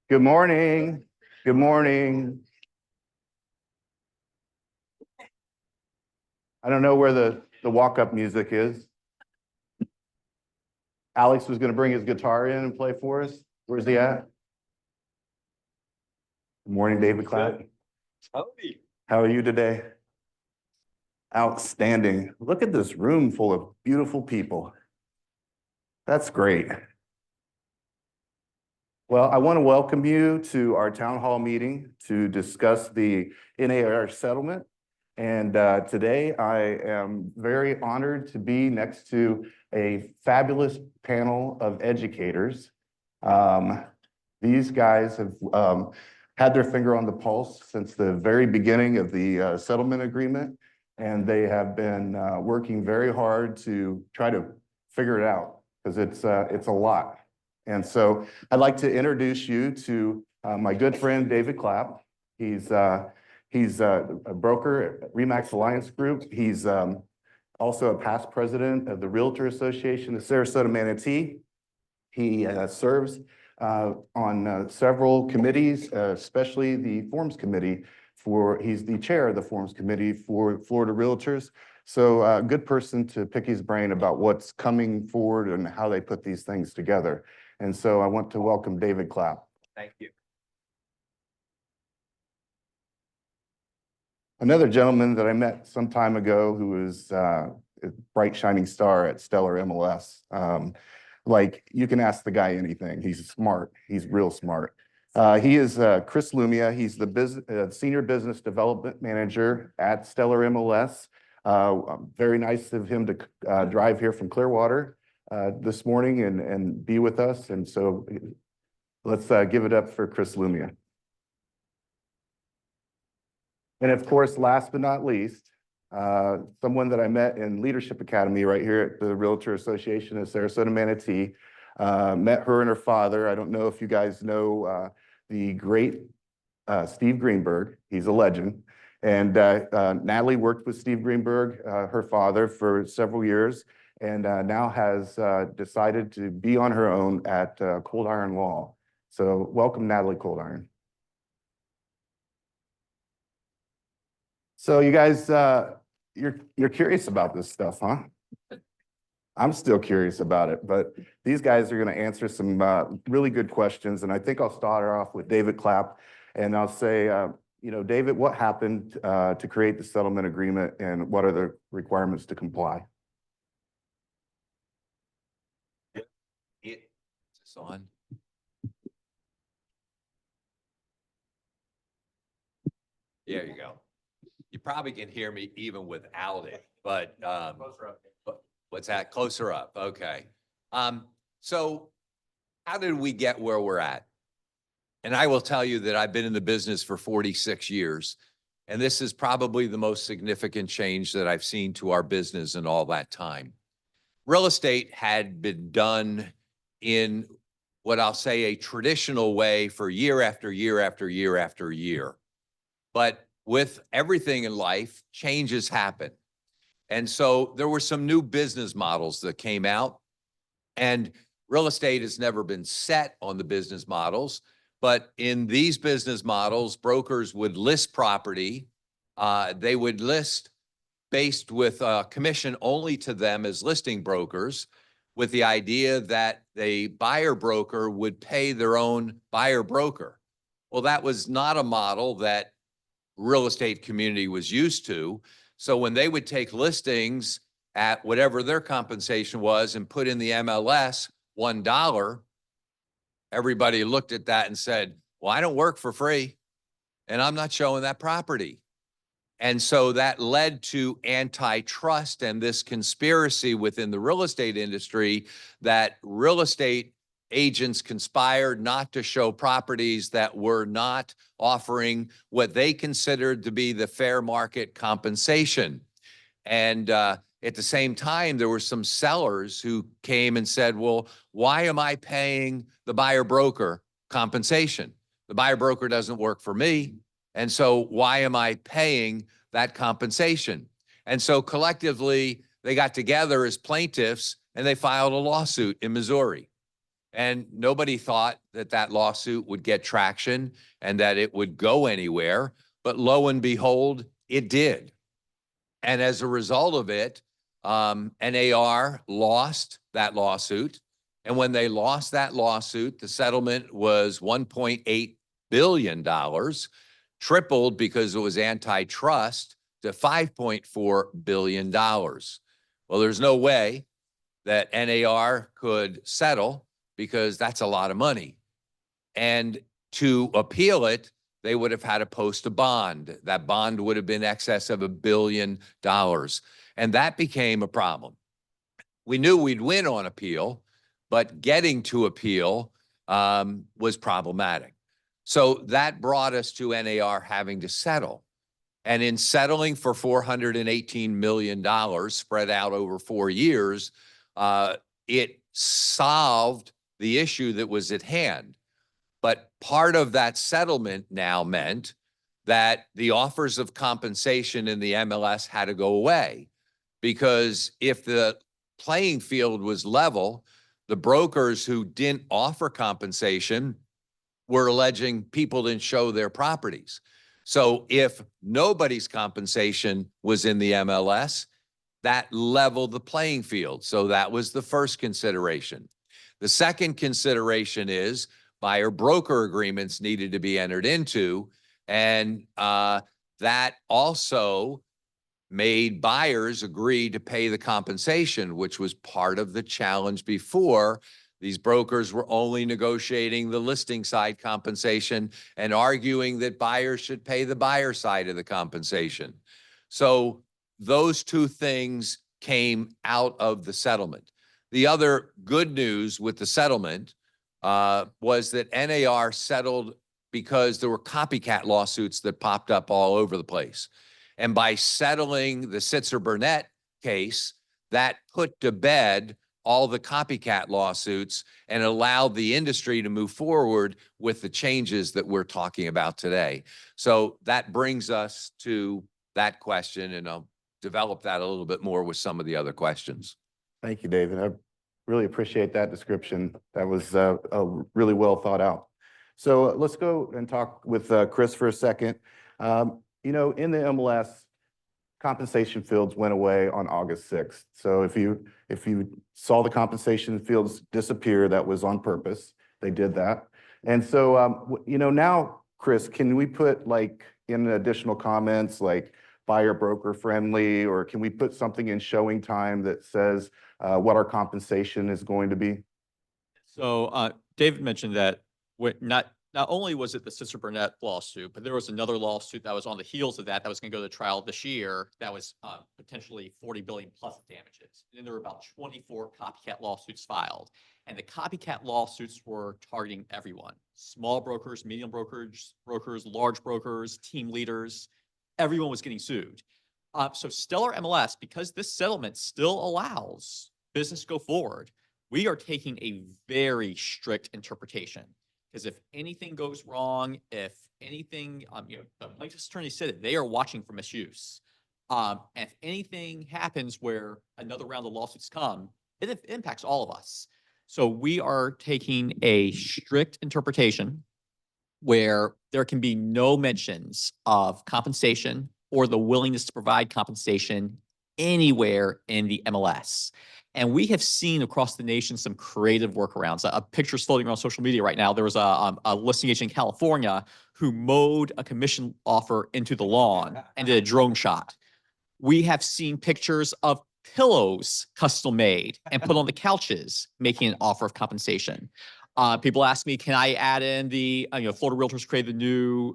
Good morning. Good morning. I don't know where the walk-up music is. Alex was going to bring his guitar in and play for us. Where's he at? Good morning, David Clapp. Howdy. How are you today? Outstanding. Look at this room full of beautiful people. That's great. Well, I want to welcome you to our town hall meeting to discuss the NAR settlement. And today I am very honored to be next to a fabulous panel of educators. These guys have had their finger on the pulse since the very beginning of the settlement agreement. And they have been working very hard to try to figure it out because it's a lot. And so I'd like to introduce you to my good friend, David Clapp. He's a broker at RE/MAX Alliance Group. He's also a past president of the Realtor Association of Sarasota, Manatee. He serves on several committees, especially the Forms Committee he's the chair of the Forms Committee for Florida Realtors. So a good person to pick his brain about what's coming forward and how they put these things together. And so I want to welcome David Clapp. Thank you. Another gentleman that I met some time ago who was a bright shining star at Stellar MLS. Like you can ask the guy anything. He's smart. He's real smart. He is Chris Lumio. He's the Senior Business Development Manager at Stellar MLS. Very nice of him to drive here from Clearwater this morning and be with us. And so let's give it up for Chris Lumio. And of course, last but not least, someone that I met in Leadership Academy right here at the Realtor Association of Sarasota, Manatee. Met her and her father. I don't know if you guys know the great Steve Greenberg. He's a legend. And Natalie worked with Steve Greenberg, her father, for several years, and now has decided to be on her own at Coldiron Law. So welcome, Natalie Coldiron. So you guys, you're curious about this stuff, huh? I'm still curious about it, but these guys are going to answer some really good questions. And I think I'll start off with David Clapp, and I'll say, you know, David, what happened to create the settlement agreement, and what are the requirements to comply? Is this on? There you go. You probably can hear me even without it, but what's that? Closer up. Okay. So how did we get where we're at? And I will tell you that I've been in the business for 46 years, and this is probably the most significant change that I've seen to our business in all that time. Real estate had been done in what I'll say a traditional way for year after year after year after year. But with everything in life, changes happen. And so there were some new business models that came out, and real estate has never been set on the business models. But in these business models, brokers would list property. They would list based with commission only to them as listing brokers, with the idea that the buyer broker would pay their own buyer broker. Well, that was not a model that real estate community was used to. So when they would take listings at whatever their compensation was and put in the MLS $1, everybody looked at that and said, well, I don't work for free and I'm not showing that property. And so that led to antitrust and this conspiracy within the real estate industry that real estate agents conspired not to show properties that were not offering what they considered to be the fair market compensation. And at the same time, there were some sellers who came and said, well, why am I paying the buyer broker compensation? The buyer broker doesn't work for me. And so why am I paying that compensation? And so collectively, they got together as plaintiffs and they filed a lawsuit in Missouri. And nobody thought that that lawsuit would get traction and that it would go anywhere. But lo and behold, it did. And as a result of it, NAR lost that lawsuit. And when they lost that lawsuit, the settlement was $1.8 billion, tripled because it was antitrust to $5.4 billion. Well, there's no way that NAR could settle because that's a lot of money. And to appeal it, they would have had to post a bond. That bond would have been excess of $1 billion. And that became a problem. We knew we'd win on appeal, but getting to appeal was problematic. So that brought us to NAR having to settle. And in settling for $418 million spread out over 4 years, it solved the issue that was at hand. But part of that settlement now meant that the offers of compensation in the MLS had to go away, because if the playing field was level, the brokers who didn't offer compensation were alleging people didn't show their properties. So if nobody's compensation was in the MLS, that leveled the playing field. So that was the first consideration. The second consideration is buyer broker agreements needed to be entered into, and that also made buyers agree to pay the compensation, which was part of the challenge before. These brokers were only negotiating the listing side compensation and arguing that buyers should pay the buyer side of the compensation. So those two things came out of the settlement. The other good news with the settlement was that NAR settled because there were copycat lawsuits that popped up all over the place. And by settling the Sitzer-Burnett case, that put to bed all the copycat lawsuits and allowed the industry to move forward with the changes that we're talking about today. So that brings us to that question, and I'll develop that a little bit more with some of the other questions. Thank you, David. I really appreciate that description. That was really well thought out. So let's go and talk with Chris for a second. You know, in the MLS, compensation fields went away on August 6th. So if you saw the compensation fields disappear, that was on purpose. They did that. And so, you know, now, Chris, can we put like in additional comments like buyer broker friendly, or can we put something in showing time that says what our compensation is going to be? So David mentioned that not only was it the Sitzer-Burnett lawsuit, but there was another lawsuit that was on the heels of that was going to go to trial this year that was potentially 40 billion plus damages. And then there were about 24 copycat lawsuits filed. And the copycat lawsuits were targeting everyone: small brokers, medium brokers, large brokers, team leaders. Everyone was getting sued. So Stellar MLS, because this settlement still allows business to go forward, we are taking a very strict interpretation. Because if anything goes wrong, if anything, you know, the plaintiff's attorney said that they are watching for misuse. And if anything happens where another round of lawsuits come, it impacts all of us. So we are taking a strict interpretation where there can be no mentions of compensation or the willingness to provide compensation anywhere in the MLS. And we have seen across the nation some creative workarounds. A picture's floating around social media right now. There was a listing agent in California who mowed a commission offer into the lawn and did a drone shot. We have seen pictures of pillows custom made and put on the couches, making an offer of compensation. People ask me, can I add in the, Florida Realtors created the new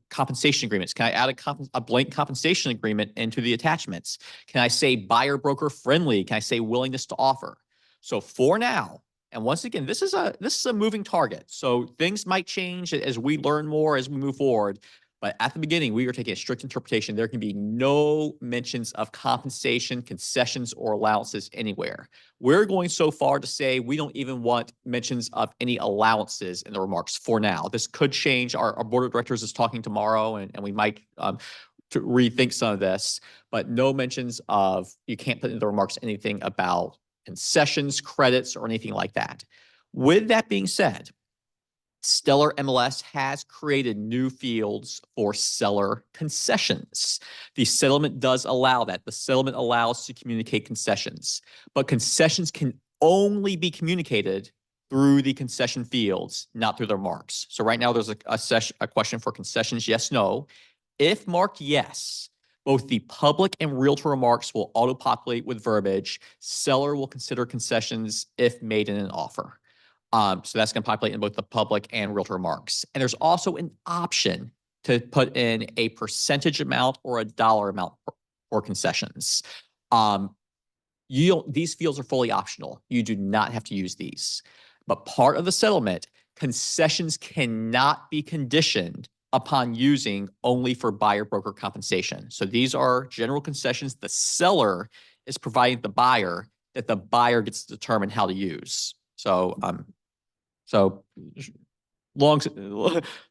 compensation agreements. Can I add a blank compensation agreement into the attachments? Can I say buyer broker friendly? Can I say willingness to offer? So for now, and once again, this is a moving target. So things might change as we learn more, as we move forward. But at the beginning, we are taking a strict interpretation. There can be no mentions of compensation, concessions, or allowances anywhere. We're going so far to say we don't even want mentions of any allowances in the remarks for now. This could change. Our board of directors is talking tomorrow, and we might to rethink some of this, but no mentions of, you can't put in the remarks anything about concessions, credits, or anything like that. With that being said, Stellar MLS has created new fields for seller concessions. The settlement does allow that. The settlement allows to communicate concessions, but concessions can only be communicated through the concession fields, not through their marks. So right now there's a question for concessions, yes, no. If marked yes, both the public and realtor remarks will auto-populate with verbiage. Seller will consider concessions if made in an offer. So that's going to populate in both the public and realtor remarks. And there's also an option to put in a percentage amount or a dollar amount for concessions. These fields are fully optional. You do not have to use these. But part of the settlement, concessions cannot be conditioned upon using only for buyer broker compensation. So these are general concessions the seller is providing the buyer that the buyer gets to determine how to use. So that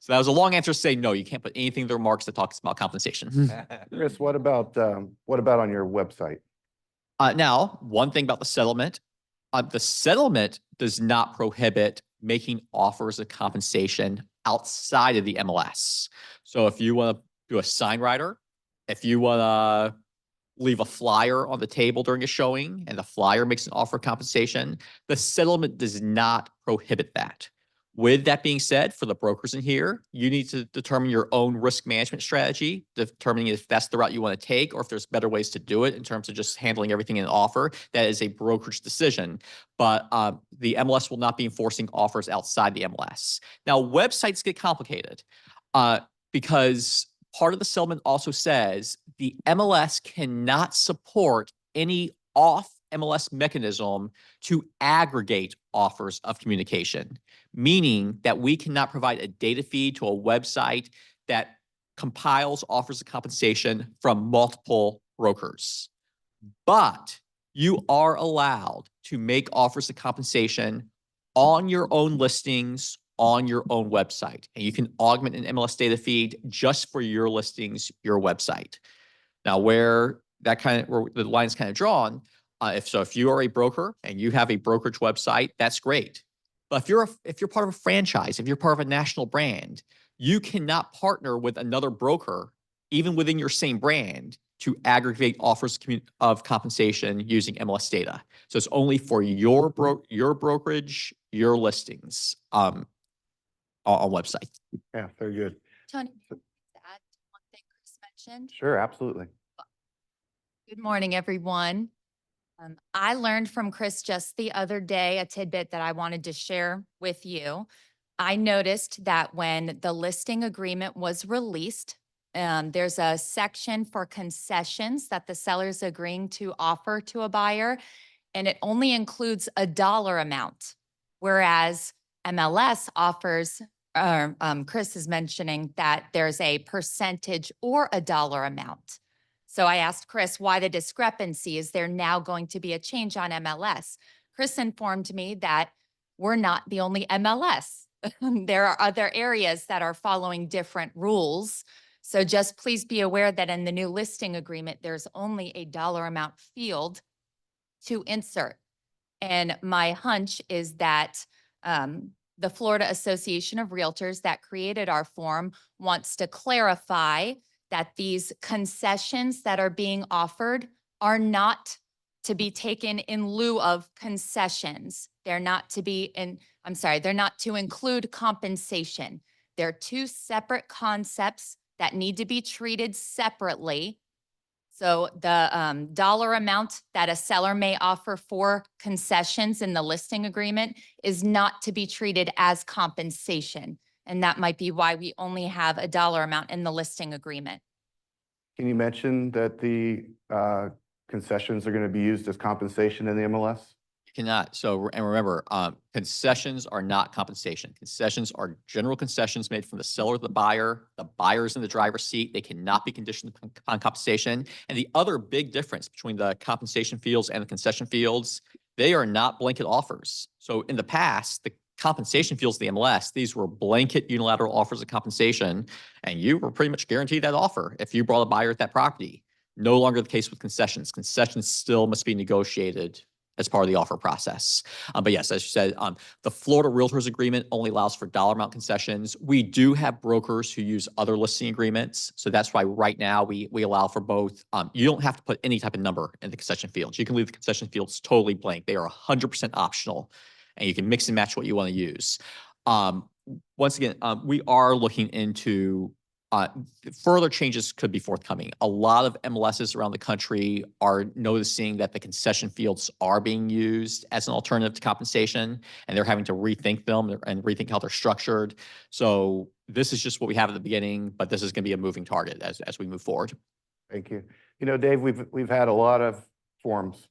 was a long answer to say no, you can't put anything in the remarks that talks about compensation. Chris, what about on your website? Now, one thing about the settlement does not prohibit making offers of compensation outside of the MLS. So if you want to do a sign rider, if you want to leave a flyer on the table during a showing and the flyer makes an offer of compensation, the settlement does not prohibit that. With that being said, for the brokers in here, you need to determine your own risk management strategy, determining if that's the route you want to take or if there's better ways to do it in terms of just handling everything in an offer. That is a brokerage decision, but the MLS will not be enforcing offers outside the MLS. Now, websites get complicated because part of the settlement also says the MLS cannot support any off MLS mechanism to aggregate offers of communication, meaning that we cannot provide a data feed to a website that compiles offers of compensation from multiple brokers. But you are allowed to make offers of compensation on your own listings, on your own website. And you can augment an MLS data feed just for your listings, your website. Now, where the line is kind of drawn, if you are a broker and you have a brokerage website, that's great. But if you're part of a franchise, if you're part of a national brand, you cannot partner with another broker, even within your same brand, to aggregate offers of compensation using MLS data. So it's only for your brokerage, your listings on websites. Yeah, very good. Tony, to add to one thing Chris mentioned. Sure, absolutely. Good morning, everyone. I learned from Chris just the other day a tidbit that I wanted to share with you. I noticed that when the listing agreement was released, there's a section for concessions that the seller's agreeing to offer to a buyer, and it only includes a dollar amount, whereas MLS offers, Chris is mentioning that there's a percentage or a dollar amount. So I asked Chris why the discrepancy. Is there now going to be a change on MLS? Chris informed me that we're not the only MLS. There are other areas that are following different rules. So just please be aware that in the new listing agreement, there's only a dollar amount field to insert. And my hunch is that the Florida Association of Realtors that created our form wants to clarify that these concessions that are being offered are not to be taken in lieu of concessions. They're not to be they're not to include compensation. They're two separate concepts that need to be treated separately. So the dollar amount that a seller may offer for concessions in the listing agreement is not to be treated as compensation. And that might be why we only have a dollar amount in the listing agreement. Can you mention that the concessions are going to be used as compensation in the MLS? You cannot. So, and remember, concessions are not compensation. Concessions are general concessions made from the seller to the buyer. The buyer is in the driver's seat. They cannot be conditioned on compensation. And the other big difference between the compensation fields and the concession fields, they are not blanket offers. So in the past, the compensation fields of the MLS, these were blanket unilateral offers of compensation, and you were pretty much guaranteed that offer if you brought a buyer at that property. No longer the case with concessions. Concessions still must be negotiated as part of the offer process. But yes, as you said, the Florida Realtors agreement only allows for dollar amount concessions. We do have brokers who use other listing agreements. So that's why right now we allow for both. You don't have to put any type of number in the concession fields. You can leave the concession fields totally blank. They are 100% optional, and you can mix and match what you want to use. Once again, we are looking into further changes could be forthcoming. A lot of MLSs around the country are noticing that the concession fields are being used as an alternative to compensation, and they're having to rethink them and rethink how they're structured. So this is just what we have at the beginning, but this is going to be a moving target as we move forward. Thank you. You know, Dave, we've had a lot of forms.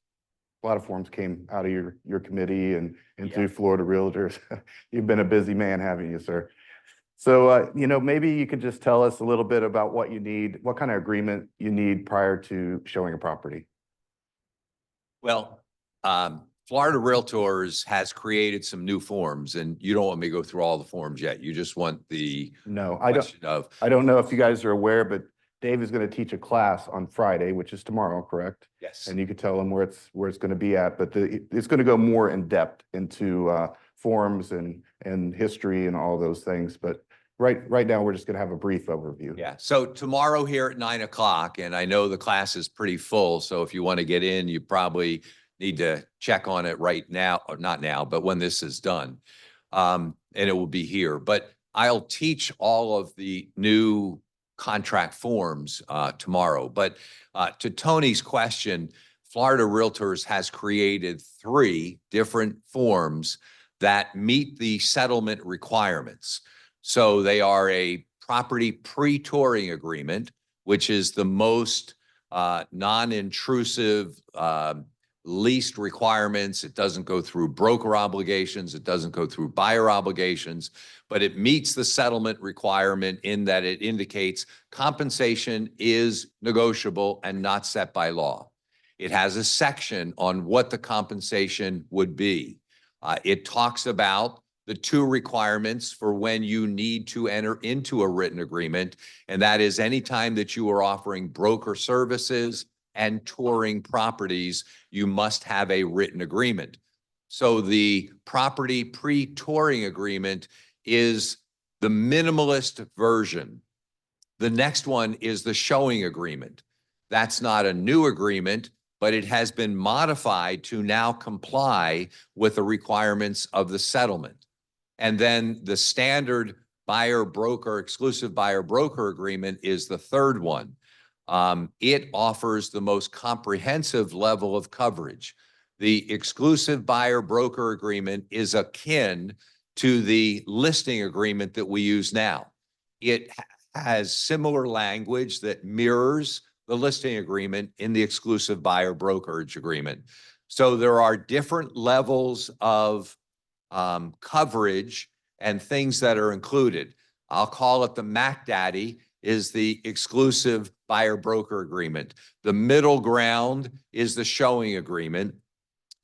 A lot of forms came out of your committee and into Florida Realtors. You've been a busy man, haven't you, sir? So, you know, maybe you could just tell us a little bit about what you need, what kind of agreement you need prior to showing a property. Well, Florida Realtors has created some new forms, and you don't want me to go through all the forms yet. You just want the No, question of, I don't know if you guys are aware, but Dave is going to teach a class on Friday, which is tomorrow, correct? yes. And you could tell him where it's going to be at, but it's going to go more in depth into forms and history and all those things. But right now, we're just going to have a brief overview. Yeah. So tomorrow here at 9 o'clock, and I know the class is pretty full. So if you want to get in, you probably need to check on it right now, or not now, but when this is done. And it will be here. But I'll teach all of the new contract forms tomorrow. But to Tony's question, Florida Realtors has created 3 different forms that meet the settlement requirements. So they are a property pre-touring agreement, which is the most non-intrusive, least requirements. It doesn't go through broker obligations. It doesn't go through buyer obligations, but it meets the settlement requirement in that it indicates compensation is negotiable and not set by law. It has a section on what the compensation would be. It talks about the 2 requirements for when you need to enter into a written agreement, and that is anytime that you are offering broker services and touring properties, you must have a written agreement. So the property pre-touring agreement is the minimalist version. The next one is the showing agreement. That's not a new agreement, but it has been modified to now comply with the requirements of the settlement. And then the standard buyer-broker, exclusive buyer-broker agreement is the third one. It offers the most comprehensive level of coverage. The exclusive buyer-broker agreement is akin to the listing agreement that we use now. It has similar language that mirrors the listing agreement in the exclusive buyer brokerage agreement. So there are different levels of coverage and things that are included. I'll call it the Mac Daddy is the exclusive buyer broker agreement. The middle ground is the showing agreement,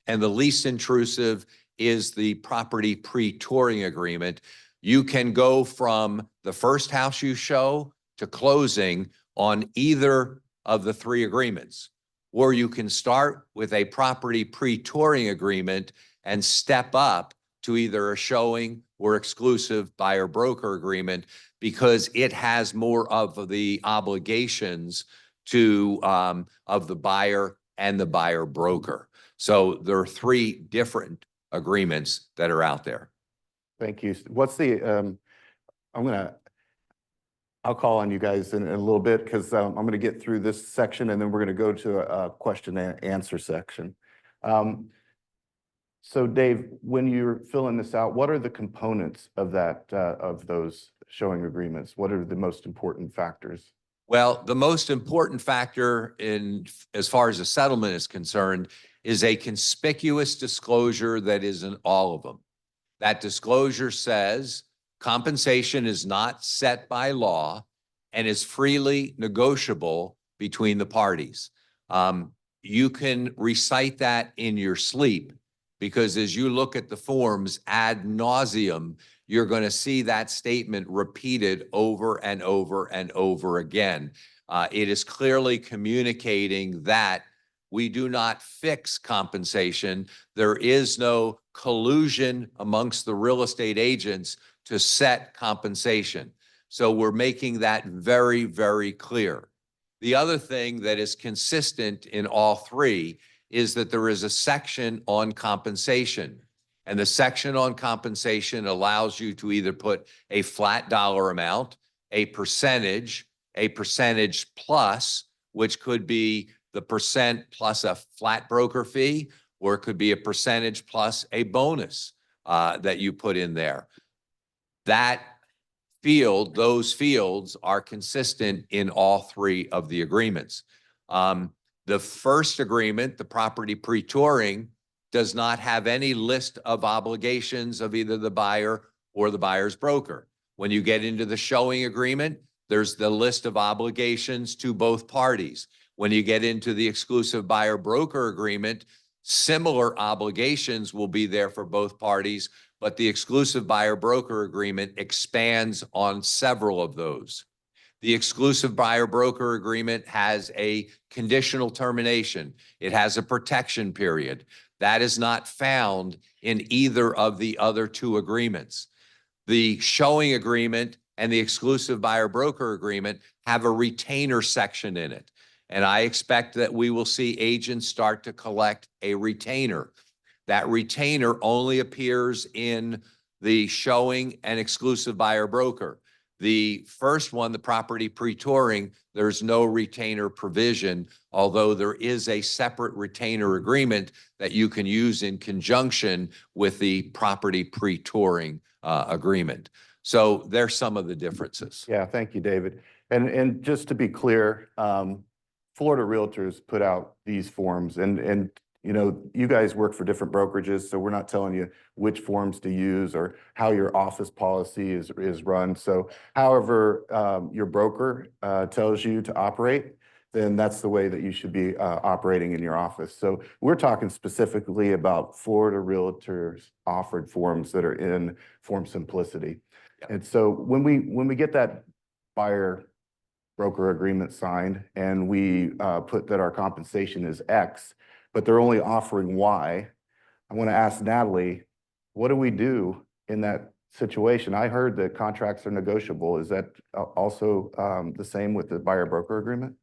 and the least intrusive is the property pre-touring agreement. You can go from the first house you show to closing on either of the 3 agreements, or you can start with a property pre-touring agreement and step up to either a showing or exclusive buyer broker agreement, because it has more of the obligations to of the buyer and the buyer broker. So there are 3 different agreements that are out there. Thank you. What's the, I'll call on you guys in a little bit, because I'm going to get through this section and then we're going to go to a question and answer section. So Dave, when you're filling this out, what are the components of that, of those showing agreements? What are the most important factors? Well, the most important factor as far as the settlement is concerned is a conspicuous disclosure that is in all of them. That disclosure says compensation is not set by law and is freely negotiable between the parties. You can recite that in your sleep, because as you look at the forms ad nauseum, you're going to see that statement repeated over and over and over again. It is clearly communicating that We do not fix compensation. There is no collusion amongst the real estate agents to set compensation. So we're making that very, very clear. The other thing that is consistent in all three is that there is a section on compensation. And the section on compensation allows you to either put a flat dollar amount, a percentage plus, which could be the percent plus a flat broker fee, or it could be a percentage plus a bonus that you put in there. Those fields are consistent in all three of the agreements. The first agreement, the property pre-touring, does not have any list of obligations of either the buyer or the buyer's broker. When you get into the showing agreement, there's the list of obligations to both parties. When you get into the exclusive buyer broker agreement, similar obligations will be there for both parties, but the exclusive buyer broker agreement expands on several of those. The exclusive buyer broker agreement has a conditional termination. It has a protection period. That is not found in either of the other two agreements. The showing agreement and the exclusive buyer broker agreement have a retainer section in it. And I expect that we will see agents start to collect a retainer. That retainer only appears in the showing and exclusive buyer broker. The first one, the property pre-touring, there's no retainer provision, although there is a separate retainer agreement that you can use in conjunction with the property pre-touring agreement. So there's some of the differences. Yeah, thank you, David. And just to be clear, Florida Realtors put out these forms, and you know, you guys work for different brokerages, so we're not telling you which forms to use or how your office policy is run. So however your broker tells you to operate, then that's the way that you should be operating in your office. So we're talking specifically about Florida Realtors offered forms that are in Form Simplicity. Yep. And so when we get that buyer broker agreement signed and we put that our compensation is X, but they're only offering Y, I want to ask Natalie, what do we do in that situation? I heard that contracts are negotiable. Is that also the same with the buyer broker agreement?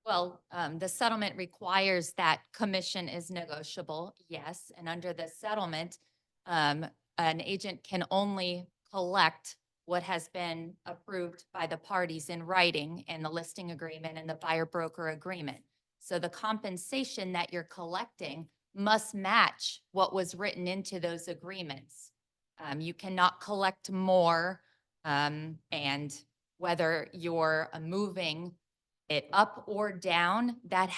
Well, the settlement requires that commission is negotiable, yes. And under the settlement, an agent can only collect what has been approved by the parties in writing in the listing agreement and the buyer broker agreement. So the compensation that you're collecting must match what was written into those agreements. You cannot collect more, and whether you're moving it up or down, that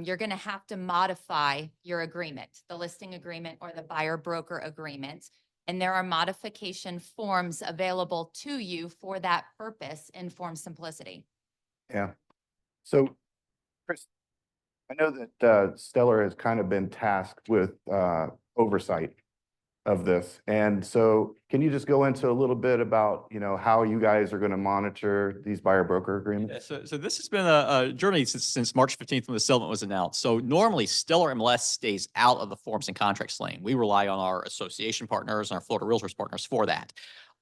you're going to have to modify your agreement, the listing agreement or the buyer broker agreement. And there are modification forms available to you for that purpose in Form Simplicity. Yeah. So, Chris, I know that Stellar has kind of been tasked with oversight of this. And so can you just go into a little bit about, you know, how you guys are going to monitor these buyer broker agreements? Yeah, so this has been a journey since March 15th when the settlement was announced. So normally Stellar MLS stays out of the forms and contracts lane. We rely on our association partners and our Florida Realtors partners for that.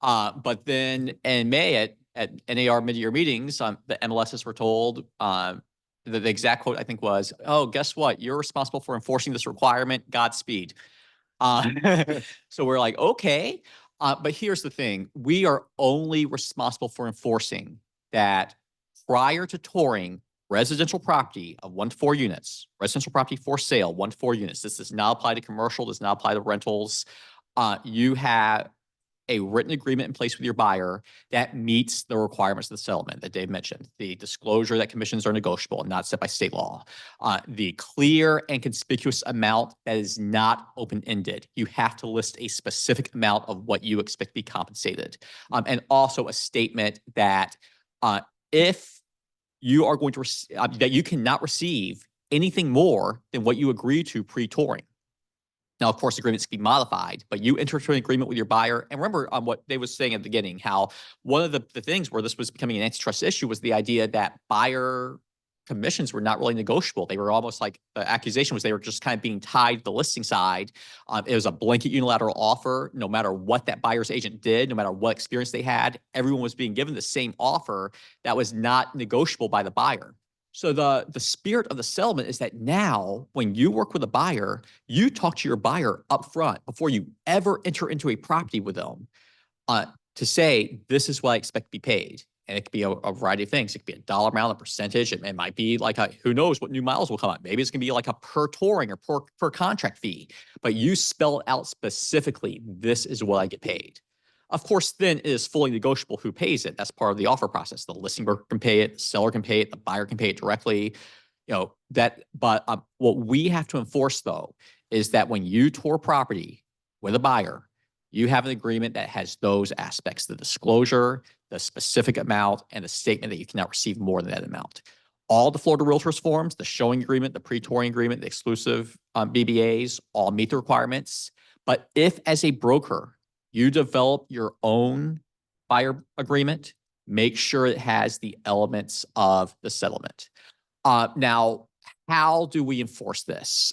But then in May at NAR mid-year meetings, the MLSs were told, the exact quote I think was, "Oh, guess what? You're responsible for enforcing this requirement. Godspeed." So we're like, okay. But here's the thing. We are only responsible for enforcing that prior to touring residential property of 1 to 4 units, residential property for sale, 1 to 4 units. This does not apply to commercial, does not apply to rentals. You have a written agreement in place with your buyer that meets the requirements of the settlement that Dave mentioned. The disclosure that commissions are negotiable and not set by state law. The clear and conspicuous amount that is not open-ended. You have to list a specific amount of what you expect to be compensated. And also a statement that if you are going to that you cannot receive anything more than what you agree to pre-touring. Now, of course, agreements can be modified, but you enter into an agreement with your buyer. And remember what Dave was saying at the beginning, how one of the things where this was becoming an antitrust issue was the idea that buyer commissions were not really negotiable. They were almost like, the accusation was they were just kind of being tied to the listing side. It was a blanket unilateral offer. No matter what that buyer's agent did, no matter what experience they had, everyone was being given the same offer that was not negotiable by the buyer. So the spirit of the settlement is that now when you work with a buyer, you talk to your buyer up front before you ever enter into a property with them, to say, this is what I expect to be paid. And it could be a variety of things. It could be a dollar amount, a percentage. It might be like who knows what new miles will come out. Maybe it's going to be like a per touring or per contract fee. But you spell it out specifically, this is what I get paid. Of course, then it is fully negotiable who pays it. That's part of the offer process. The listing broker can pay it, the seller can pay it, the buyer can pay it directly. But what we have to enforce, though, is that when you tour property with a buyer, you have an agreement that has those aspects: the disclosure, the specific amount, and the statement that you cannot receive more than that amount. All the Florida Realtors forms, the showing agreement, the pre-touring agreement, the exclusive BBAs, all meet the requirements. But if, as a broker, you develop your own buyer agreement, make sure it has the elements of the settlement. Now, how do we enforce this?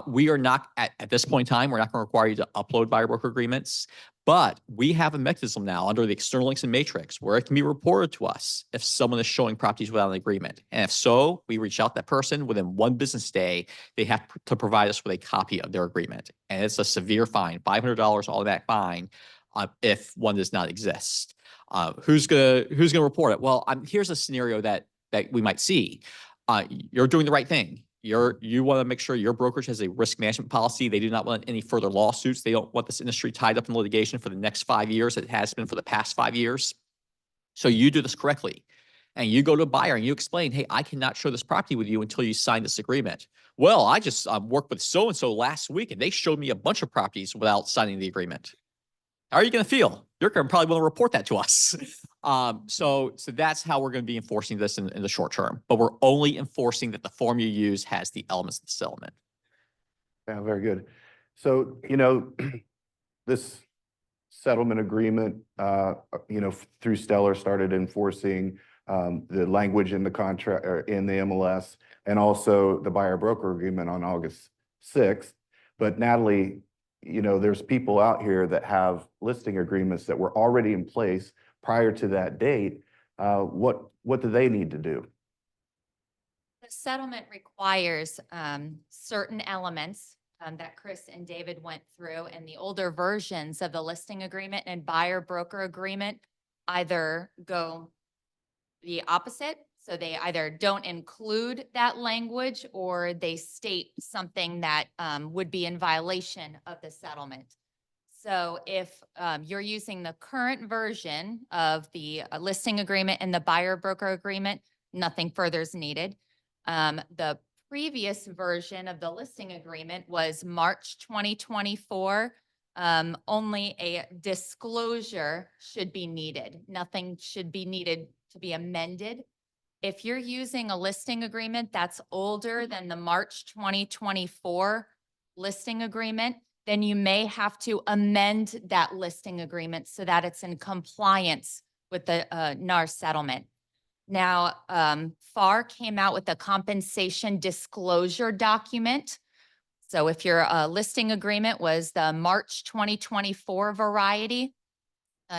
We are not, at this point in time, we're not going to require you to upload buyer broker agreements, but we have a mechanism now under the external links and matrix where it can be reported to us if someone is showing properties without an agreement. And if so, we reach out to that person within 1 business day. They have to provide us with a copy of their agreement. And it's a severe fine, $500 automatic fine, if one does not exist. Who's gonna report it? Well, here's a scenario that we might see. You're doing the right thing. You want to make sure your brokerage has a risk management policy. They do not want any further lawsuits. They don't want this industry tied up in litigation for the next 5 years. It has been for the past 5 years. So you do this correctly. And you go to a buyer and you explain, hey, I cannot show this property with you until you sign this agreement. Well, I just worked with so-and-so last week and they showed me a bunch of properties without signing the agreement. How are you going to feel? You're going to probably want to report that to us. So that's how we're going to be enforcing this in the short term. But we're only enforcing that the form you use has the elements of the settlement. Yeah, very good. So, this settlement agreement, through Stellar started enforcing the language in the contract or in the MLS, and also the buyer broker agreement on August 6th. But Natalie, there's people out here that have listing agreements that were already in place prior to that date. What do they need to do? The settlement requires certain elements that Chris and David went through, and the older versions of the listing agreement and buyer broker agreement either go the opposite. So they either don't include that language or they state something that would be in violation of the settlement. So if you're using the current version of the listing agreement and the buyer broker agreement, nothing further is needed. The previous version of the listing agreement was March 2024. Only a disclosure should be needed. Nothing should be needed to be amended. If you're using a listing agreement that's older than the March 2024 listing agreement, then you may have to amend that listing agreement so that it's in compliance with the NAR settlement. Now, FAR came out with a compensation disclosure document. So if your listing agreement was the March 2024 variety,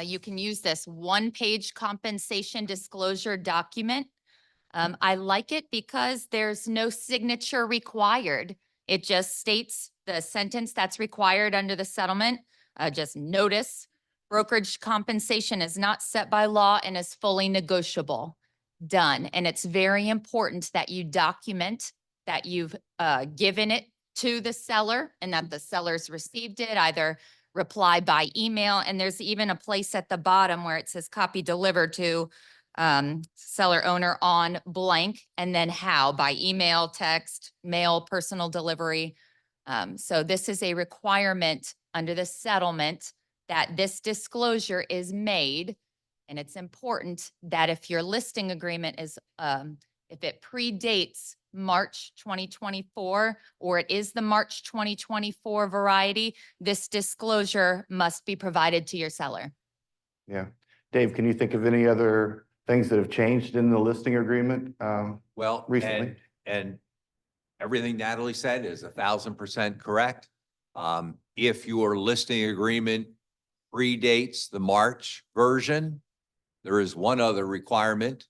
you can use this 1-page compensation disclosure document. I like it because there's no signature required. It just states the sentence that's required under the settlement. Just notice brokerage compensation is not set by law and is fully negotiable. Done. And it's very important that you document that you've given it to the seller and that the seller's received it, either reply by email. And there's even a place at the bottom where it says copy delivered to seller owner on blank, and then how, by email, text, mail, personal delivery. So this is a requirement under the settlement that this disclosure is made. And it's important that if your listing agreement is, if it predates March 2024, or it is the March 2024 variety, this disclosure must be provided to your seller. Yeah. Dave, can you think of any other things that have changed in the listing agreement. Well, Recently. and everything Natalie said is 1,000% correct. If your listing agreement predates the March version, there is one other requirement,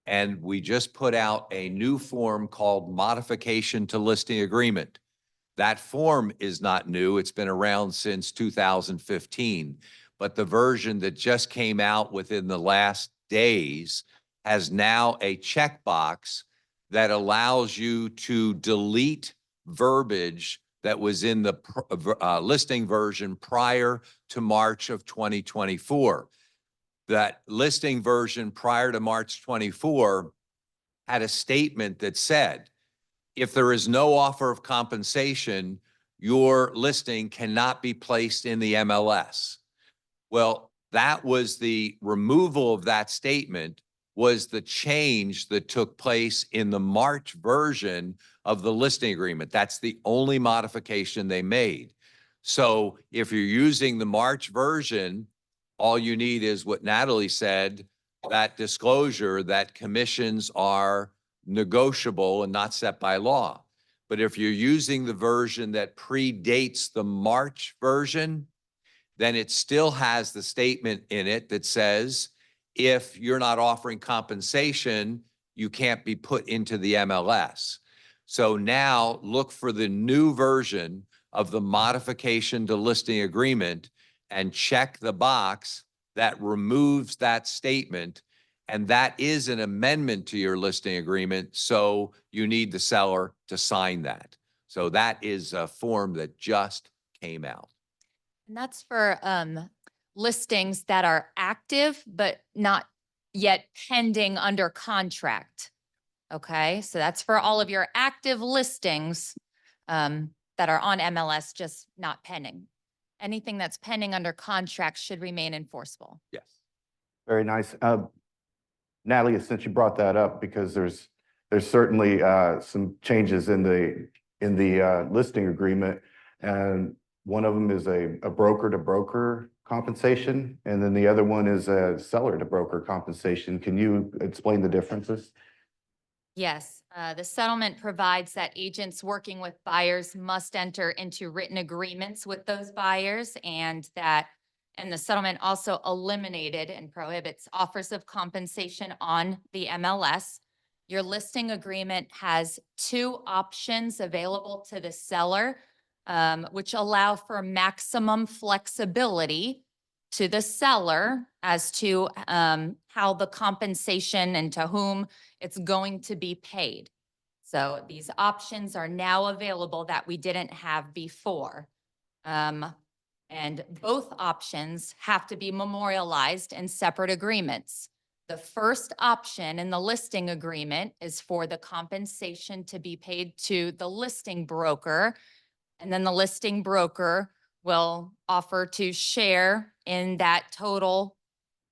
and we just put out a new form called modification to listing agreement. That form is not new. It's been around since 2015, but the version that just came out within the last days has now a checkbox that allows you to delete verbiage that was in the listing version prior to March of 2024. That listing version prior to March 24 had a statement that said, if there is no offer of compensation, your listing cannot be placed in the MLS. Well, that was the removal of that statement was the change that took place in the March version of the listing agreement. That's the only modification they made. So if you're using the March version, all you need is what Natalie said, that disclosure that commissions are negotiable and not set by law. But if you're using the version that predates the March version, then it still has the statement in it that says, if you're not offering compensation, you can't be put into the MLS. So now look for the new version of the modification to listing agreement and check the box that removes that statement. And that is an amendment to your listing agreement. So you need the seller to sign that. So that is a form that just came out. And that's for listings that are active, but not yet pending under contract. Okay, so that's for all of your active listings that are on MLS, just not pending. Anything that's pending under contract should remain enforceable. Yes. Very nice. Natalie, since you brought that up, because there's certainly some changes in the listing agreement, and one of them is a broker to broker compensation, and then the other one is a seller to broker compensation. Can you explain the differences? Yes, the settlement provides that agents working with buyers must enter into written agreements with those buyers, and the settlement also eliminated and prohibits offers of compensation on the MLS. Your listing agreement has two options available to the seller, which allow for maximum flexibility to the seller as to how the compensation and to whom it's going to be paid. So these options are now available that we didn't have before. And both options have to be memorialized in separate agreements. The first option in the listing agreement is for the compensation to be paid to the listing broker, and then the listing broker will offer to share in that total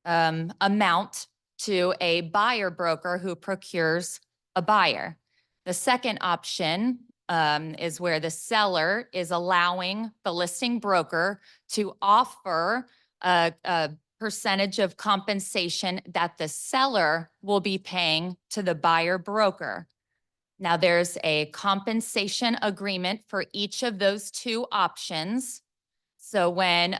amount to a buyer broker who procures a buyer. The second option is where the seller is allowing the listing broker to offer a percentage of compensation that the seller will be paying to the buyer broker. Now, there's a compensation agreement for each of those two options. So when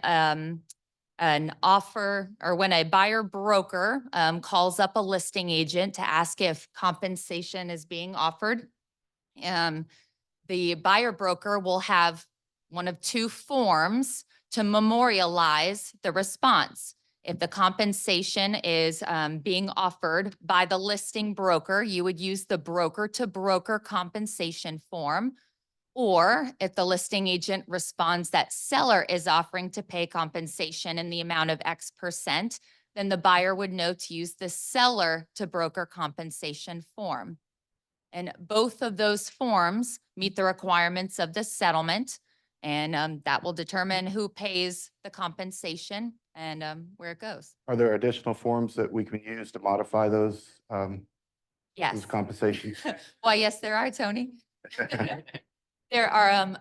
an offer or when a buyer broker calls up a listing agent to ask if compensation is being offered, the buyer broker will have one of two forms to memorialize the response. If the compensation is being offered by the listing broker, you would use the broker to broker compensation form. Or if the listing agent responds that seller is offering to pay compensation in the amount of X%, then the buyer would know to use the seller to broker compensation form. And both of those forms meet the requirements of the settlement, and that will determine who pays the compensation and where it goes. Are there additional forms that we can use to modify those Yes. compensations? Why, yes, there are, Tony. There are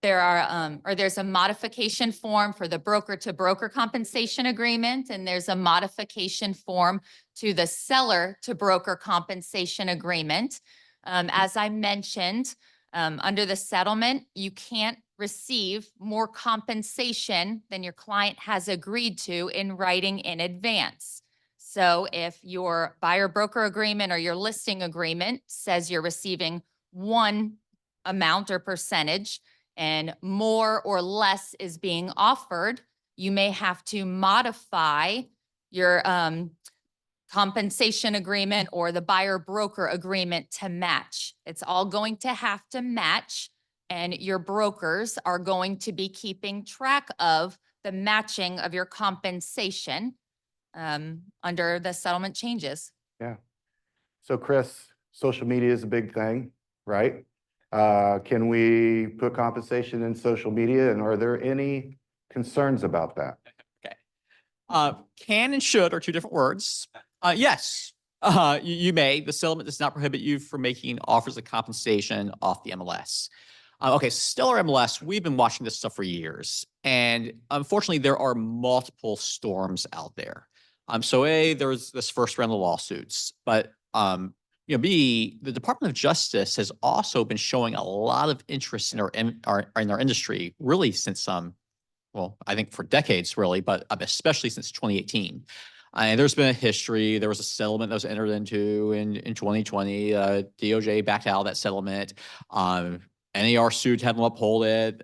there's a modification form for the broker-to-broker compensation agreement, and there's a modification form to the seller-to-broker compensation agreement. As I mentioned, under the settlement, you can't receive more compensation than your client has agreed to in writing in advance. So if your buyer-broker agreement or your listing agreement says you're receiving one amount or percentage, and more or less is being offered, you may have to modify your compensation agreement or the buyer broker agreement to match. It's all going to have to match, and your brokers are going to be keeping track of the matching of your compensation under the settlement changes. Yeah. So Chris, social media is a big thing, right? Can we put compensation in social media, and are there any concerns about that? Can and should are two different words. Yes, you may. The settlement does not prohibit you from making offers of compensation off the MLS. Okay, Stellar MLS, we've been watching this stuff for years, and unfortunately, there are multiple storms out there. So A, there's this first round of lawsuits, but B, the Department of Justice has also been showing a lot of interest in our industry, really since well, I think for decades, really, but especially since 2018. And there's been a history. There was a settlement that was entered into in 2020. DOJ backed out of that settlement. NAR sued, had them uphold it.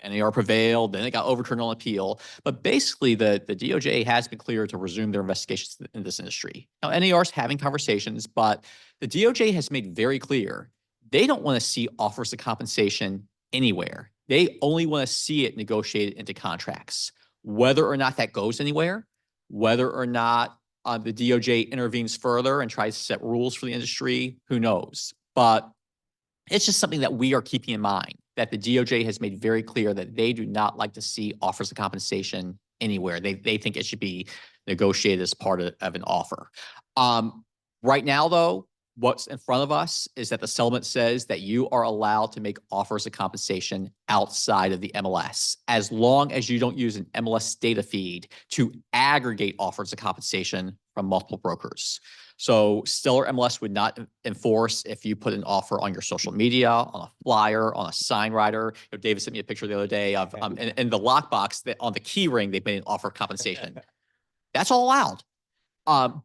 NAR prevailed, then it got overturned on appeal. But basically, the DOJ has been clear to resume their investigations in this industry. Now, NAR's having conversations, but the DOJ has made very clear they don't want to see offers of compensation anywhere. They only want to see it negotiated into contracts. Whether or not that goes anywhere, whether or not the DOJ intervenes further and tries to set rules for the industry, who knows? But it's just something that we are keeping in mind, that the DOJ has made very clear that they do not like to see offers of compensation anywhere. They think it should be negotiated as part of an offer. Right now, though, what's in front of us is that the settlement says that you are allowed to make offers of compensation outside of the MLS, as long as you don't use an MLS data feed to aggregate offers of compensation from multiple brokers. So Stellar MLS would not enforce if you put an offer on your social media, on a flyer, on a sign rider. David sent me a picture the other day of in the lockbox that on the key ring, they've made an offer of compensation. That's all allowed.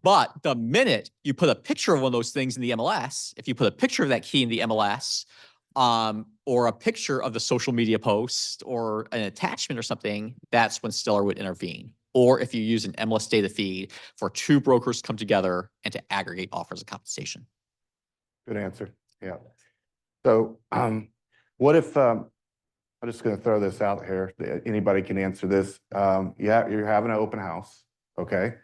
But the minute you put a picture of one of those things in the MLS, if you put a picture of that key in the MLS, or a picture of the social media post or an attachment or something, that's when Stellar would intervene. Or if you use an MLS data feed for two brokers to come together and to aggregate offers of compensation. Good answer. Yeah. So what if, I'm just going to throw this out here. Anybody can answer this. Yeah, you're having an open house. Okay.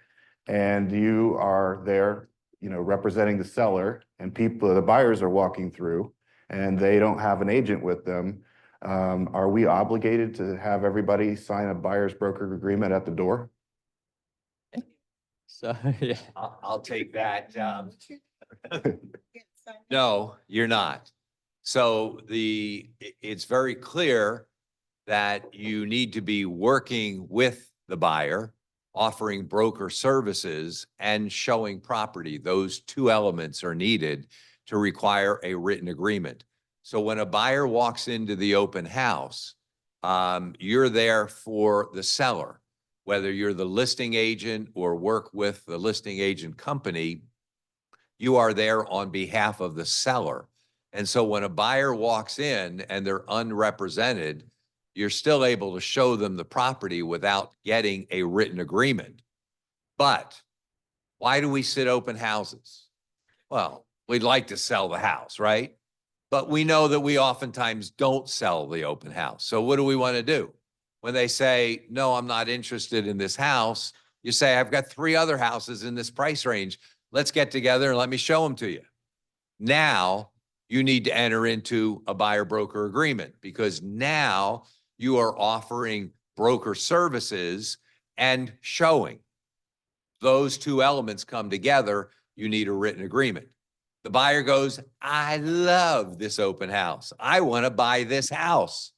And you are there, representing the seller, and the buyers are walking through and they don't have an agent with them. Are we obligated to have everybody sign a buyer's broker agreement at the door? So, yeah. I'll take that. No, you're not. So it's very clear that you need to be working with the buyer, offering broker services and showing property. Those two elements are needed to require a written agreement. So when a buyer walks into the open house, you're there for the seller, whether you're the listing agent or work with the listing agent company, you are there on behalf of the seller. And so when a buyer walks in and they're unrepresented, you're still able to show them the property without getting a written agreement. But why do we sit open houses? Well, we'd like to sell the house, right? But we know that we oftentimes don't sell the open house. So what do we want to do? When they say, no, I'm not interested in this house, you say, I've got 3 other houses in this price range. Let's get together and let me show them to you. Now you need to enter into a buyer-broker agreement, because now you are offering broker services and showing. Those two elements come together, you need a written agreement. The buyer goes, I love this open house. I want to buy this house.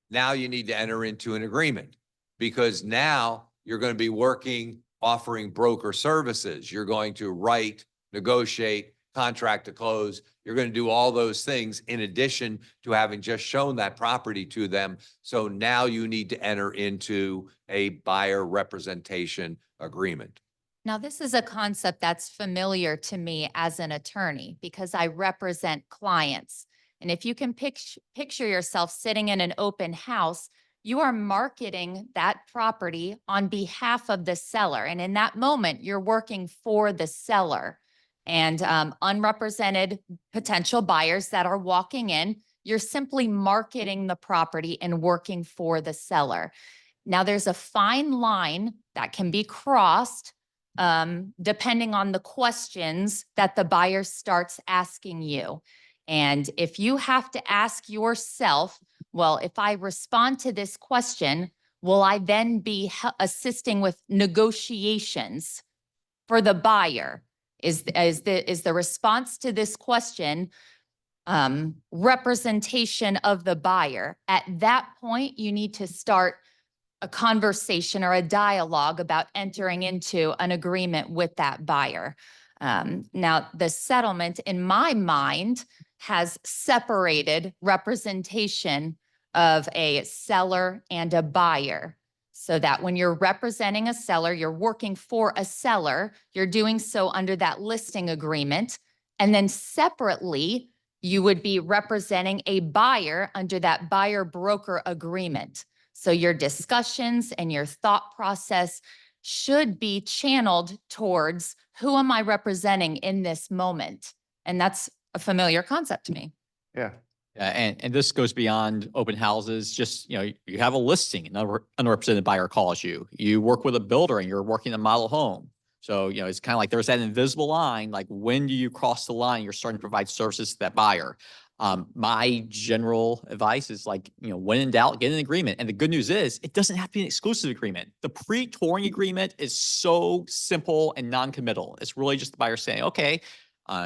now you need to enter into an agreement because now you're going to be working, offering broker services. You're going to write, negotiate, contract to close. You're going to do all those things in addition to having just shown that property to them. So now you need to enter into a buyer representation agreement. Now, this is a concept that's familiar to me as an attorney because I represent clients. And if you can picture yourself sitting in an open house, you are marketing that property on behalf of the seller. And in that moment, you're working for the seller. And unrepresented potential buyers that are walking in, you're simply marketing the property and working for the seller. Now, there's a fine line that can be crossed depending on the questions that the buyer starts asking you. And if you have to ask yourself, well, if I respond to this question, will I then be assisting with negotiations for the buyer? Is the response to this question representation of the buyer? At that point, you need to start a conversation or a dialogue about entering into an agreement with that buyer. Now, the settlement, in my mind, has separated representation of a seller and a buyer. So that when you're representing a seller, you're working for a seller, you're doing so under that listing agreement. And then separately, you would be representing a buyer under that buyer broker agreement. So your discussions and your thought process should be channeled towards who am I representing in this moment? And that's a familiar concept to me. Yeah. Yeah, and this goes beyond open houses. Just, you have a listing, another unrepresented buyer calls you. You work with a builder and you're working a model home. So, it's kind of like there's that invisible line, like when do you cross the line? You're starting to provide services to that buyer. My general advice is like, when in doubt, get an agreement. And the good news is it doesn't have to be an exclusive agreement. The pre-touring agreement is so simple and non-committal. It's really just the buyer saying, okay,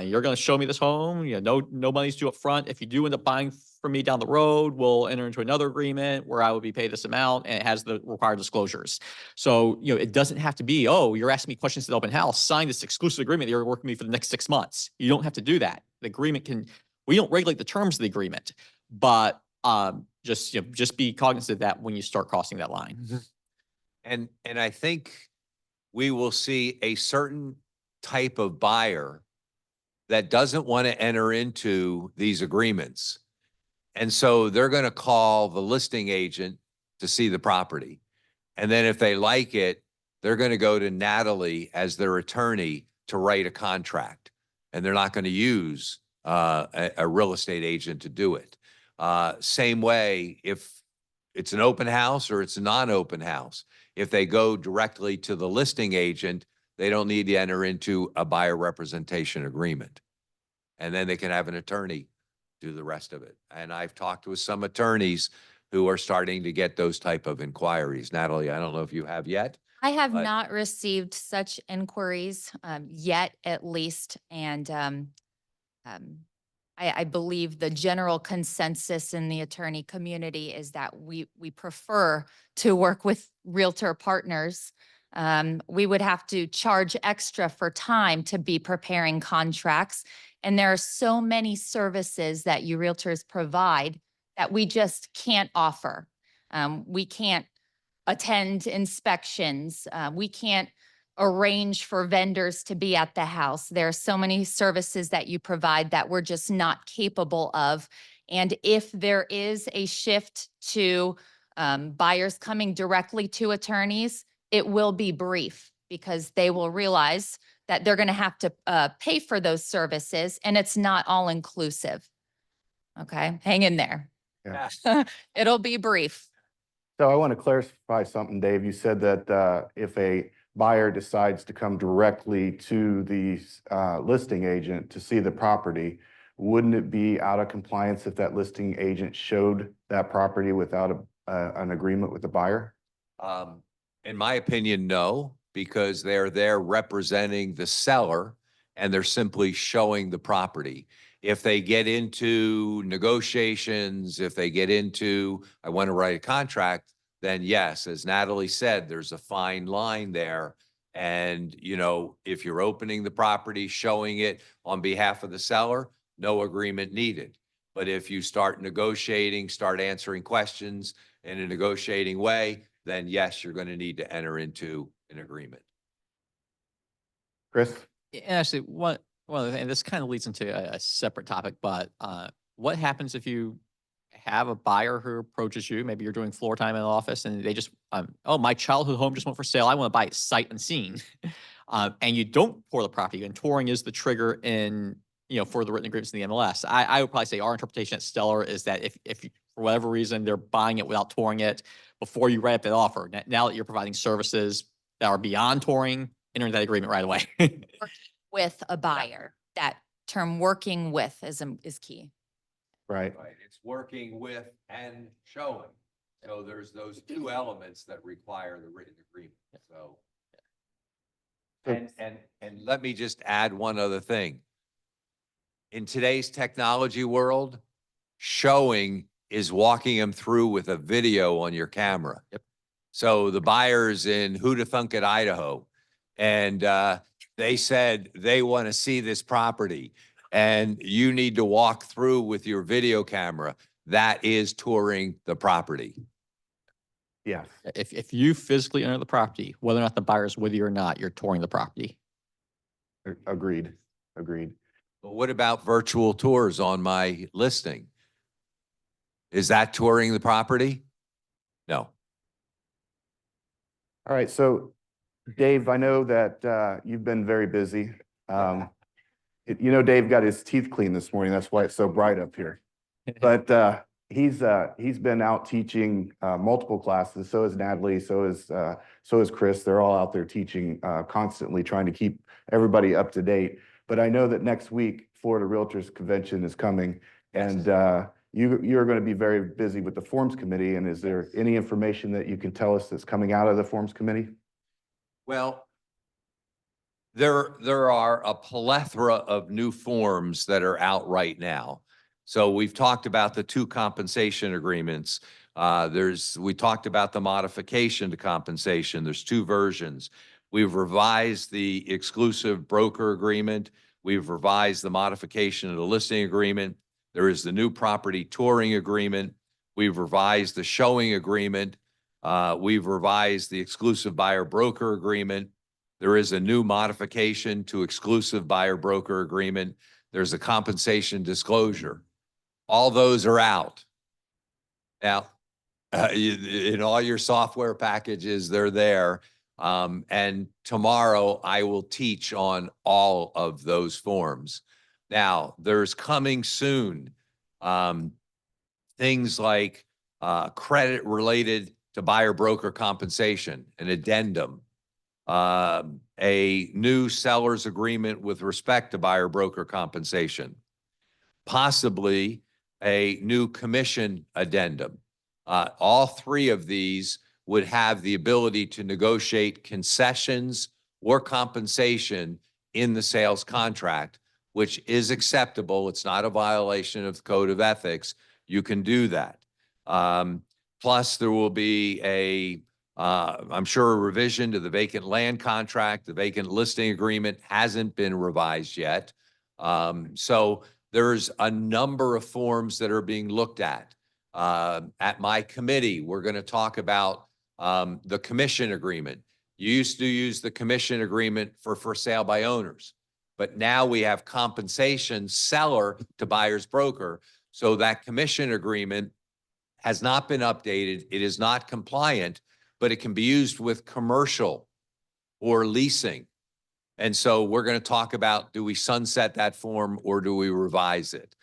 you're going to show me this home. No money's due up front. If you do end up buying from me down the road, we'll enter into another agreement where I will be paid this amount, and it has the required disclosures. So, it doesn't have to be, oh, you're asking me questions at the open house, sign this exclusive agreement that you're working with me for the next 6 months. You don't have to do that. The agreement we don't regulate the terms of the agreement, but just be cognizant of that when you start crossing that line. And I think we will see a certain type of buyer that doesn't want to enter into these agreements. And so they're going to call the listing agent to see the property. And then if they like it, they're going to go to Natalie as their attorney to write a contract. And they're not going to use a real estate agent to do it. Same way, if it's an open house or it's a non-open house, if they go directly to the listing agent, they don't need to enter into a buyer representation agreement. And then they can have an attorney do the rest of it. And I've talked with some attorneys who are starting to get those type of inquiries. Natalie, I don't know if you have yet. I have not received such inquiries yet, at least. And I believe the general consensus in the attorney community is that we prefer to work with Realtor partners. We would have to charge extra for time to be preparing contracts. And there are so many services that you Realtors provide that we just can't offer. We can't attend inspections. We can't arrange for vendors to be at the house. There are so many services that you provide that we're just not capable of. And if there is a shift to buyers coming directly to attorneys, it will be brief because they will realize that they're going to have to pay for those services, and it's not all inclusive. Okay, hang in there. Yeah. It'll be brief. So I want to clarify something, Dave. You said that if a buyer decides to come directly to the listing agent to see the property, wouldn't it be out of compliance if that listing agent showed that property without an agreement with the buyer? In my opinion, no, because they're there representing the seller and they're simply showing the property. If they get into negotiations, if they get into, I want to write a contract, then yes, as Natalie said, there's a fine line there. And, you know, if you're opening the property, showing it on behalf of the seller, no agreement needed. But if you start negotiating, start answering questions in a negotiating way, then yes, you're going to need to enter into an agreement. Chris? And actually, one other thing, and this kind of leads into a separate topic, but what happens if you have a buyer who approaches you, maybe you're doing floor time in the office and they just, oh, my childhood home just went for sale. I want to buy it sight unseen. And you don't tour the property, and touring is the trigger in, you know, for the written agreements in the MLS. I would probably say our interpretation at Stellar is that if you, for whatever reason, they're buying it without touring it, before you write up that offer, now that you're providing services that are beyond touring, enter that agreement right away. With a buyer, that term working with is key. Right. Right, it's working with and showing. So there's those two elements that require the written agreement, so. And let me just add one other thing. In today's technology world, showing is walking them through with a video on your camera. Yep. So the buyer's in Hudathunket, Idaho, and they said they want to see this property, and you need to walk through with your video camera. That is touring the property. Yes. If you physically enter the property, whether or not the buyer's with you or not, you're touring the property. Agreed. Agreed. But what about virtual tours on my listing? Is that touring the property? No. All right. So Dave, I know that you've been very busy. You know, Dave got his teeth cleaned this morning. That's why it's so bright up here. But he's been out teaching multiple classes. So is Natalie. So is Chris. They're all out there teaching constantly, trying to keep everybody up to date. But I know that next week Florida Realtors Convention is coming, and you're going to be very busy with the Forms Committee. And is there any information that you can tell us that's coming out of the Forms Committee? Well, there are a plethora of new forms that are out right now. So we've talked about the 2 compensation agreements. We talked about the modification to compensation. There's 2 versions. We've revised the exclusive broker agreement. We've revised the modification of the listing agreement. There is the new property touring agreement. We've revised the showing agreement. We've revised the exclusive buyer broker agreement. There is a new modification to exclusive buyer broker agreement. There's a compensation disclosure. All those are out. Now, in all your software packages, they're there. And tomorrow I will teach on all of those forms. Now, there's coming soon things like credit related to buyer broker compensation, an addendum, a new seller's agreement with respect to buyer broker compensation, possibly a new commission addendum. All 3 of these would have the ability to negotiate concessions or compensation in the sales contract, which is acceptable. It's not a violation of the Code of Ethics. You can do that. Plus, there will be I'm sure, a revision to the vacant land contract. The vacant listing agreement hasn't been revised yet. So there's a number of forms that are being looked at. At my committee, we're going to talk about the commission agreement. You used to use the commission agreement for sale by owners, but now we have compensation seller to buyer's broker. So that commission agreement has not been updated. It is not compliant, but it can be used with commercial or leasing. And so we're going to talk about, do we sunset that form or do we revise it?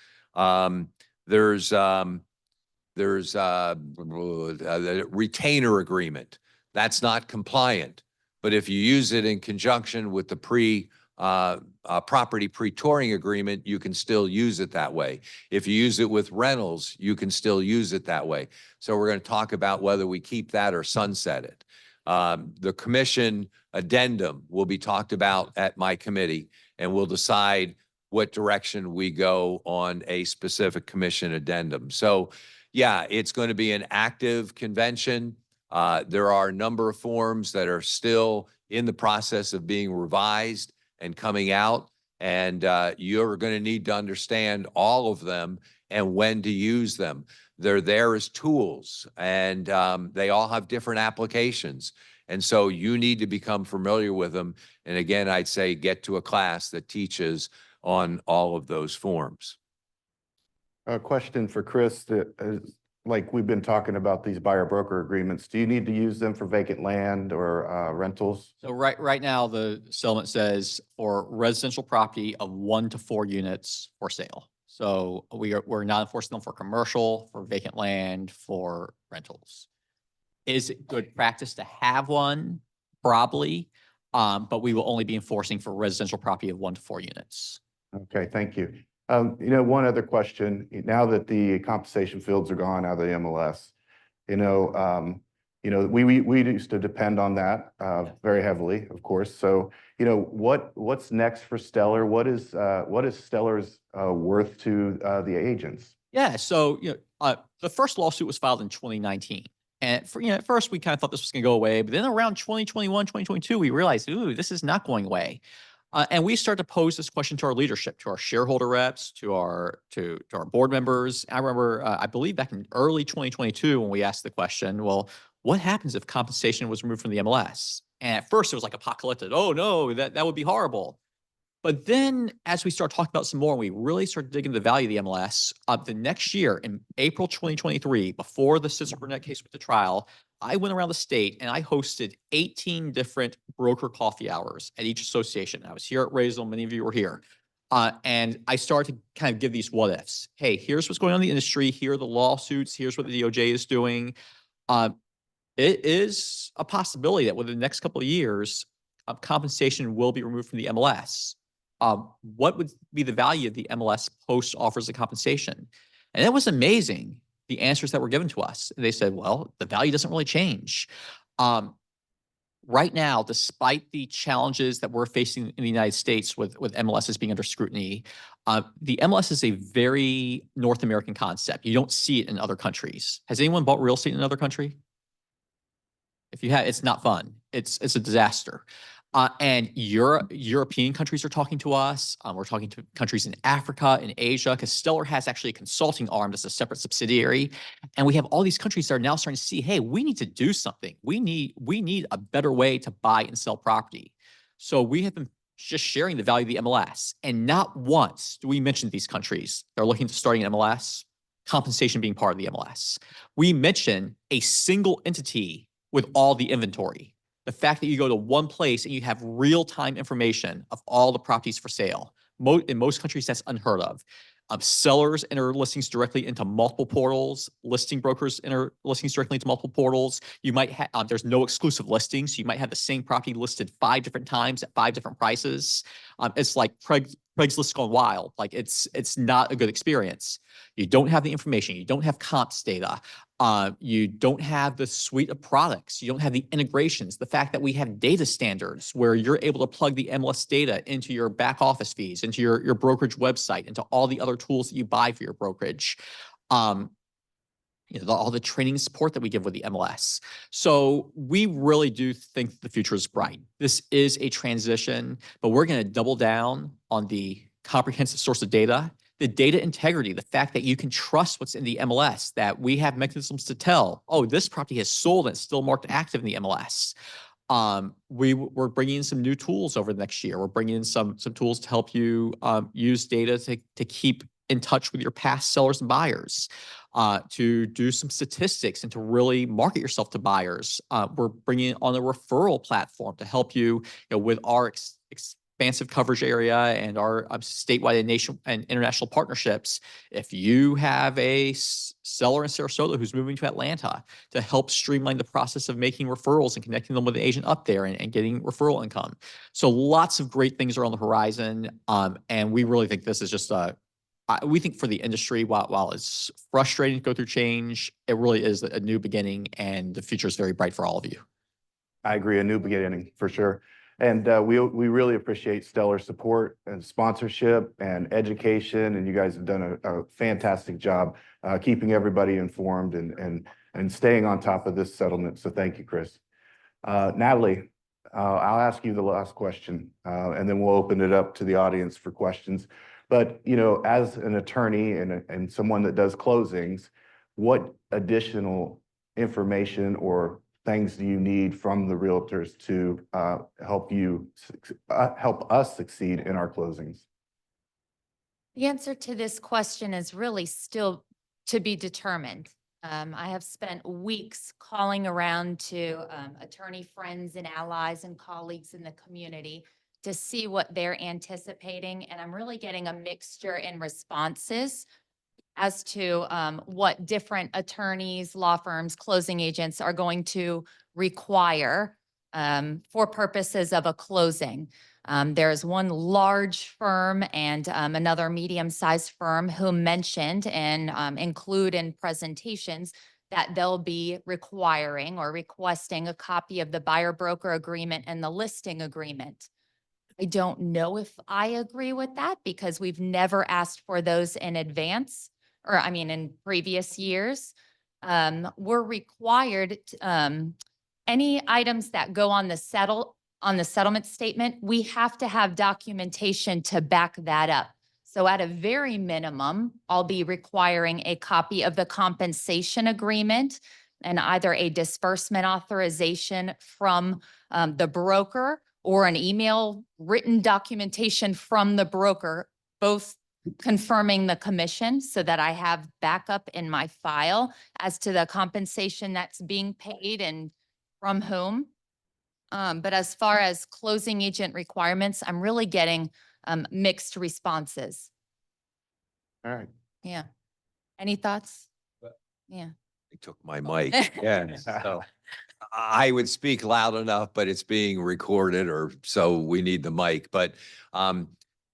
There's a retainer agreement. That's not compliant. But if you use it in conjunction with the property pre-touring agreement, you can still use it that way. If you use it with rentals, you can still use it that way. So we're going to talk about whether we keep that or sunset it. The commission addendum will be talked about at my committee, and we'll decide what direction we go on a specific commission addendum. So yeah, it's going to be an active convention. There are a number of forms that are still in the process of being revised and coming out. And you're going to need to understand all of them and when to use them. They're there as tools, and they all have different applications. And so you need to become familiar with them. And again, I'd say get to a class that teaches on all of those forms. A question for Chris, that is, like we've been talking about these buyer broker agreements. Do you need to use them for vacant land or rentals? So right now, the settlement says for residential property of 1 to 4 units for sale. So we're not enforcing them for commercial, for vacant land, for rentals. Is it good practice to have one? Probably, but we will only be enforcing for residential property of 1 to 4 units. Okay, thank you. One other question, now that the compensation fields are gone out of the MLS, we used to depend on that very heavily, of course. So, what's next for Stellar? What is Stellar's worth to the agents? Yeah, so the first lawsuit was filed in 2019. And at first we kind of thought this was going to go away, but then around 2021, 2022, we realized, ooh, this is not going away. And we started to pose this question to our leadership, to our shareholder reps, to our board members. I remember, I believe back in early 2022, when we asked the question, well, what happens if compensation was removed from the MLS? And at first it was like apocalyptic. Oh no, that would be horrible. But then as we started talking about some more, and we really started digging the value of the MLS, the next year in April 2023, before the Sister Burnett case went to trial, I went around the state and I hosted 18 different broker coffee hours at each association. I was here at RASM, many of you were here. And I started to kind of give these what ifs. Hey, here's what's going on in the industry. Here are the lawsuits. Here's what the DOJ is doing. It is a possibility that within the next couple of years, compensation will be removed from the MLS. What would be the value of the MLS post offers of compensation? And it was amazing, the answers that were given to us. And they said, well, the value doesn't really change. Right now, despite the challenges that we're facing in the United States with MLSs being under scrutiny, the MLS is a very North American concept. You don't see it in other countries. Has anyone bought real estate in another country? If you have, it's not fun. It's a disaster. And European countries are talking to us. We're talking to countries in Africa and Asia, because Stellar has actually a consulting arm that's a separate subsidiary. And we have all these countries that are now starting to see, hey, we need to do something. We need a better way to buy and sell property. So we have been just sharing the value of the MLS. And not once do we mention these countries that are looking to starting an MLS, compensation being part of the MLS. We mention a single entity with all the inventory. The fact that you go to one place and you have real-time information of all the properties for sale. In most countries, that's unheard of. Sellers enter listings directly into multiple portals. Listing brokers enter listings directly into multiple portals. You might have, there's no exclusive listings. So you might have the same property listed 5 different times at 5 different prices. It's like Craigslist gone wild. Like it's not a good experience. You don't have the information. You don't have comps data. You don't have the suite of products. You don't have the integrations. The fact that we have data standards where you're able to plug the MLS data into your back office fees, into your brokerage website, into all the other tools that you buy for your brokerage. All the training support that we give with the MLS. So we really do think the future is bright. This is a transition, but we're going to double down on the comprehensive source of data, the data integrity, the fact that you can trust what's in the MLS, that we have mechanisms to tell, oh, this property has sold and it's still marked active in the MLS. We're bringing in some new tools over the next year. We're bringing in some tools to help you use data to keep in touch with your past sellers and buyers, to do some statistics and to really market yourself to buyers. We're bringing on a referral platform to help you, with our expansive coverage area and our statewide and nation and international partnerships. If you have a seller in Sarasota who's moving to Atlanta, to help streamline the process of making referrals and connecting them with an agent up there and getting referral income. So lots of great things are on the horizon. And we really think this is just we think for the industry, while it's frustrating to go through change, it really is a new beginning, and the future is very bright for all of you. I agree, a new beginning for sure. And we really appreciate Stellar support and sponsorship and education, and you guys have done a fantastic job keeping everybody informed and staying on top of this settlement. So thank you, Chris. Natalie, I'll ask you the last question, and then we'll open it up to the audience for questions. But, you know, as an attorney and someone that does closings, what additional information or things do you need from the realtors to help us succeed in our closings? The answer to this question is really still to be determined. I have spent weeks calling around to attorney friends and allies and colleagues in the community to see what they're anticipating. And I'm really getting a mixture in responses as to what different attorneys, law firms, closing agents are going to require for purposes of a closing. There's one large firm and another medium-sized firm who mentioned and include in presentations that they'll be requiring or requesting a copy of the buyer broker agreement and the listing agreement. I don't know if I agree with that because we've never asked for those in advance, or I mean, in previous years. We're required, any items that go on the settlement statement, we have to have documentation to back that up. So at a very minimum, I'll be requiring a copy of the compensation agreement and either a disbursement authorization from the broker or an email written documentation from the broker, both confirming the commission so that I have backup in my file as to the compensation that's being paid and from whom. But as far as closing agent requirements, I'm really getting mixed responses. All right. Yeah. Any thoughts? Yeah. They took my mic. Yeah. So I would speak loud enough, but it's being recorded, or so we need the mic. But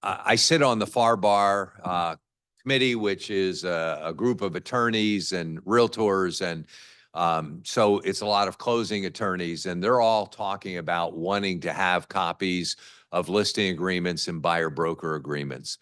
I sit on the FAR Bar committee, which is a group of attorneys and realtors. And so it's a lot of closing attorneys, and they're all talking about wanting to have copies of listing agreements and buyer broker agreements.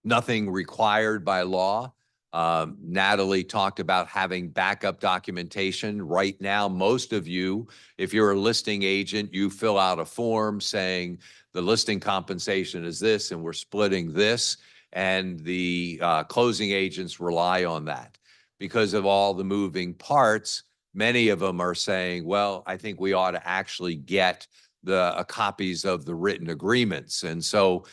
Nothing required by law. Natalie talked about having backup documentation. Right now, most of you, if you're a listing agent, you fill out a form saying the listing compensation is this and we're splitting this, and the closing agents rely on that. Because of all the moving parts, many of them are saying, well, I think we ought to actually get the copies of the written agreements. And so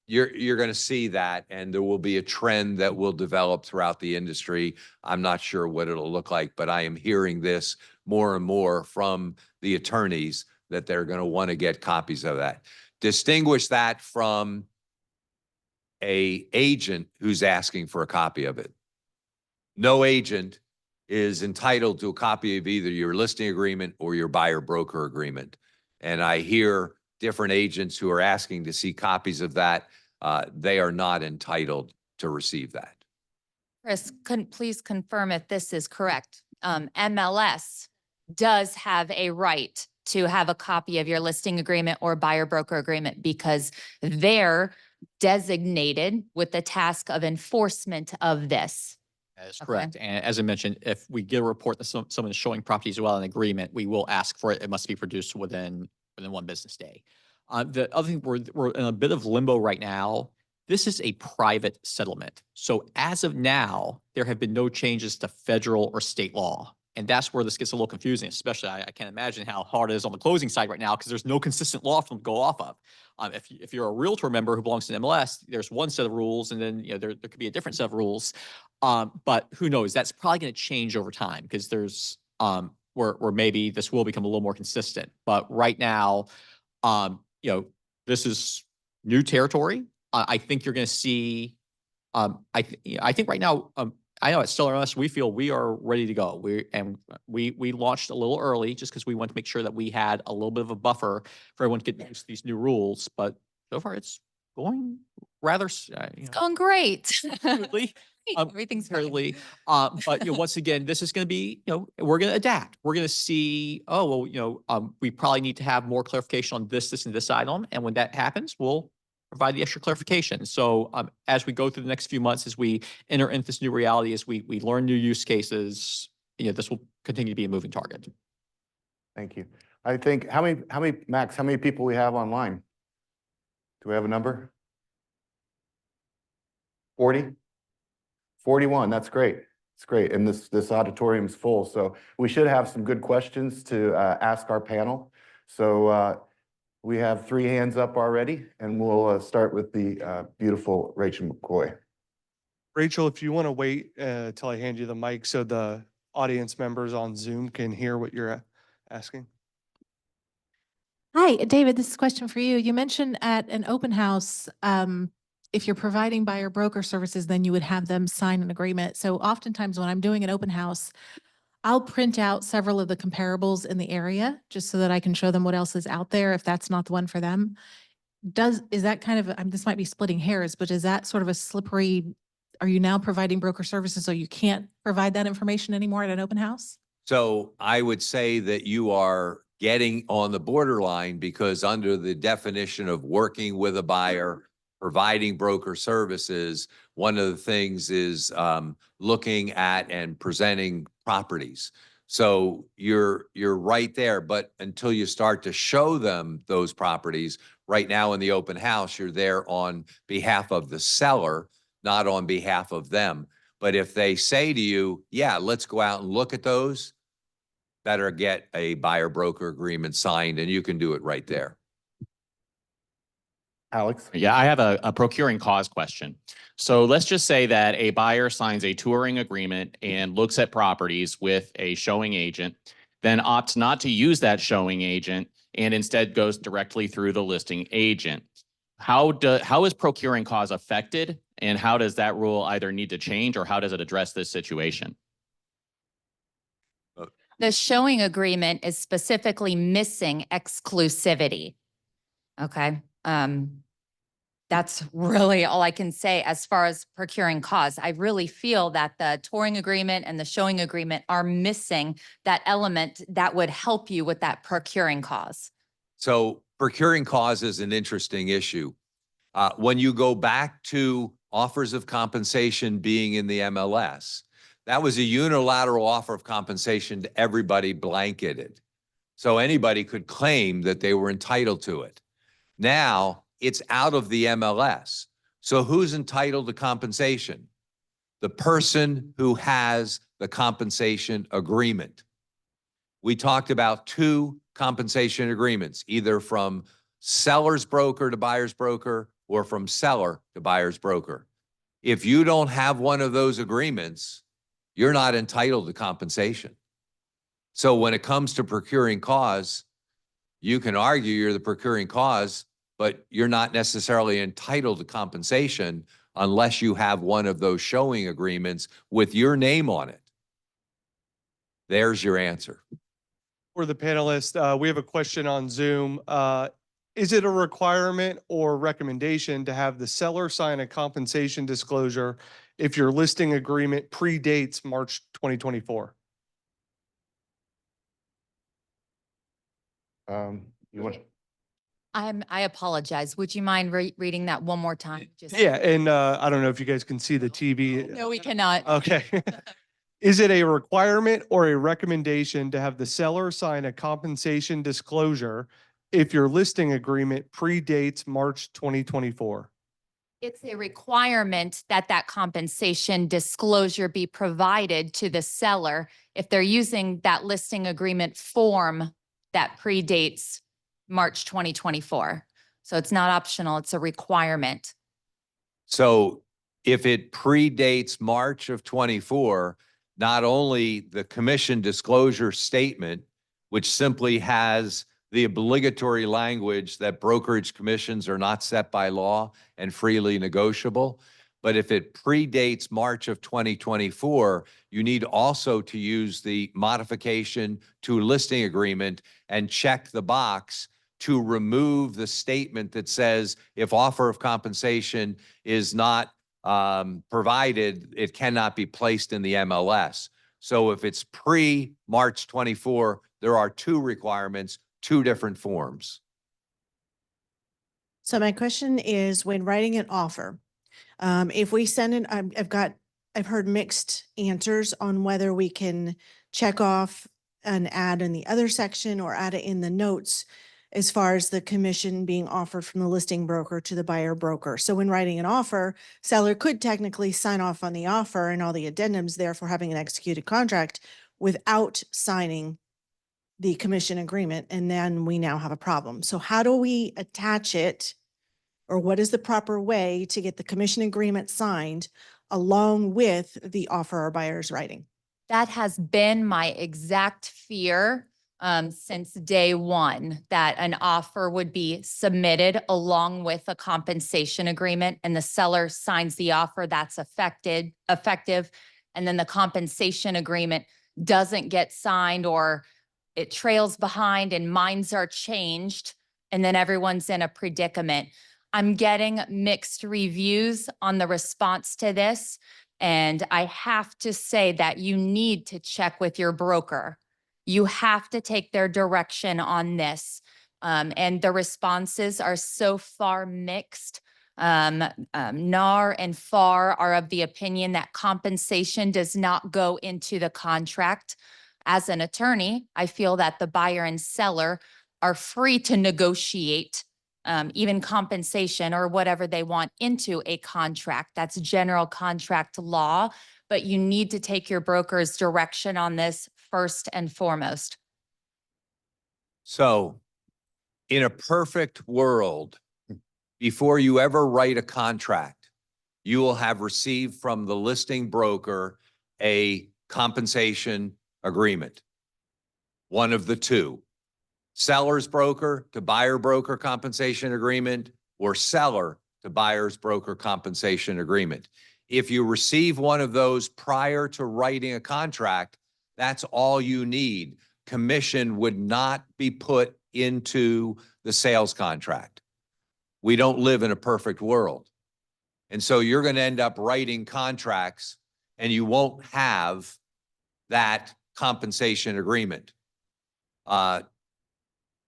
you're going to see that, and there will be a trend that will develop throughout the industry. I'm not sure what it'll look like, but I am hearing this more and more from the attorneys that they're going to want to get copies of that. Distinguish that from an agent who's asking for a copy of it. No agent is entitled to a copy of either your listing agreement or your buyer broker agreement. And I hear different agents who are asking to see copies of that. They are not entitled to receive that. Chris, please confirm if this is correct. MLS does have a right to have a copy of your listing agreement or buyer broker agreement because they're designated with the task of enforcement of this. That is Okay. correct. And as I mentioned, if we get a report that someone is showing properties well in agreement, we will ask for it. It must be produced within 1 business day. The other thing, we're in a bit of limbo right now. This is a private settlement. So as of now, there have been no changes to federal or state law. And that's where this gets a little confusing, especially I can't imagine how hard it is on the closing side right now because there's no consistent law for them to go off of. If you're a realtor member who belongs to the MLS, there's one set of rules, and then there could be a different set of rules. But who knows? That's probably going to change over time because there's where maybe this will become a little more consistent. But right now, this is new territory. I think you're going to see. I think right now, I know at Stellar MLS, we feel we are ready to go. We launched a little early just because we want to make sure that we had a little bit of a buffer for everyone to get used to these new rules. But so far, it's going rather, Going great. smoothly. Everything's fine. Fairly, but once again, this is going to be, we're going to adapt. We're going to see, oh, well, we probably need to have more clarification on this, and this item. And when that happens, we'll provide the extra clarification. So as we go through the next few months, as we enter into this new reality, as we learn new use cases, this will continue to be a moving target. Thank you. I think, Max, how many people we have online? Do we have a number? 40? 41, that's great. It's great. And this auditorium's full, so we should have some good questions to ask our panel. So we have 3 hands up already, and we'll start with the beautiful Rachel McCoy. Rachel, if you want to wait till I hand you the mic so the audience members on Zoom can hear what you're asking. Hi, David, this is a question for you. You mentioned at an open house, if you're providing buyer broker services, then you would have them sign an agreement. So oftentimes when I'm doing an open house, I'll print out several of the comparables in the area just so that I can show them what else is out there if that's not the one for them. Is that kind of, this might be splitting hairs, but is that sort of a slippery, are you now providing broker services so you can't provide that information anymore at an open house? So I would say that you are getting on the borderline, because under the definition of working with a buyer, providing broker services, one of the things is looking at and presenting properties. So you're right there, but until you start to show them those properties, right now in the open house, you're there on behalf of the seller, not on behalf of them. But if they say to you, yeah, let's go out and look at those, better get a buyer broker agreement signed, and you can do it right there. Alex? Yeah, I have a procuring cause question. So let's just say that a buyer signs a touring agreement and looks at properties with a showing agent, then opts not to use that showing agent and instead goes directly through the listing agent. How is procuring cause affected, and how does that rule either need to change, or how does it address this situation? The showing agreement is specifically missing exclusivity. Okay. That's really all I can say as far as procuring cause. I really feel that the touring agreement and the showing agreement are missing that element that would help you with that procuring cause. So procuring cause is an interesting issue. When you go back to offers of compensation being in the MLS, that was a unilateral offer of compensation to everybody, blanketed. So anybody could claim that they were entitled to it. Now it's out of the MLS. So who's entitled to compensation? The person who has the compensation agreement. We talked about 2 compensation agreements, either from seller's broker to buyer's broker or from seller to buyer's broker. If you don't have one of those agreements, you're not entitled to compensation. So when it comes to procuring cause, you can argue you're the procuring cause, but you're not necessarily entitled to compensation unless you have one of those showing agreements with your name on it. There's your answer. For the panelists, we have a question on Zoom. Is it a requirement or recommendation to have the seller sign a compensation disclosure if your listing agreement predates March 2024? You want? I apologize. Would you mind reading that one more time? Yeah, and I don't know if you guys can see the TV. No, we cannot. Okay. Is it a requirement or a recommendation to have the seller sign a compensation disclosure if your listing agreement predates March 2024? It's a requirement that that compensation disclosure be provided to the seller if they're using that listing agreement form that predates March 2024. So it's not optional, it's a requirement. So if it predates March of 24, not only the commission disclosure statement, which simply has the obligatory language that brokerage commissions are not set by law and freely negotiable, but if it predates March of 2024, you need also to use the modification to listing agreement and check the box to remove the statement that says if offer of compensation is not provided, it cannot be placed in the MLS. So if it's pre-March 24, there are two requirements, two different forms. So my question is, when writing an offer, if we send in, I've heard mixed answers on whether we can check off an ad in the other section or add it in the notes as far as the commission being offered from the listing broker to the buyer broker. So when writing an offer, seller could technically sign off on the offer and all the addendums there for having an executed contract without signing the commission agreement, and then we now have a problem. So how do we attach it, or what is the proper way to get the commission agreement signed along with the offer our buyer's writing? That has been my exact fear since day one, that an offer would be submitted along with a compensation agreement, and the seller signs the offer, that's effective, and then the compensation agreement doesn't get signed, or it trails behind and minds are changed, and then everyone's in a predicament. I'm getting mixed reviews on the response to this, and I have to say that you need to check with your broker. You have to take their direction on this. And the responses are so far mixed. NAR and FAR are of the opinion that compensation does not go into the contract. As an attorney, I feel that the buyer and seller are free to negotiate even compensation or whatever they want into a contract. That's general contract law, but you need to take your broker's direction on this first and foremost. So in a perfect world, before you ever write a contract, you will have received from the listing broker a compensation agreement. One of the two. Seller's broker to buyer broker compensation agreement, or seller to buyer's broker compensation agreement. If you receive one of those prior to writing a contract, that's all you need. Commission would not be put into the sales contract. We don't live in a perfect world. And so you're going to end up writing contracts and you won't have that compensation agreement.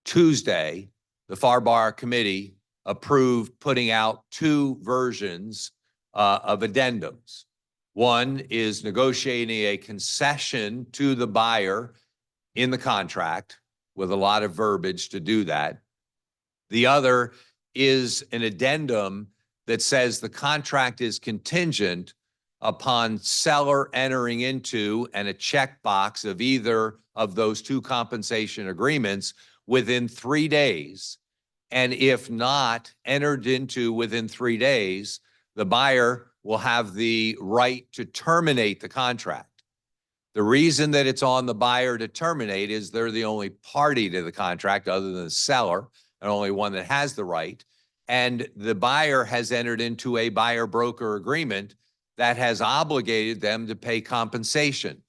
Tuesday, the FAR Bar Committee approved putting out two versions of addendums. One is negotiating a concession to the buyer in the contract with a lot of verbiage to do that. The other is an addendum that says the contract is contingent upon seller entering into and a checkbox of either of those two compensation agreements within 3 days. And if not entered into within 3 days, the buyer will have the right to terminate the contract. The reason that it's on the buyer to terminate is they're the only party to the contract other than the seller, and only one that has the right. And the buyer has entered into a buyer-broker agreement that has obligated them to pay compensation.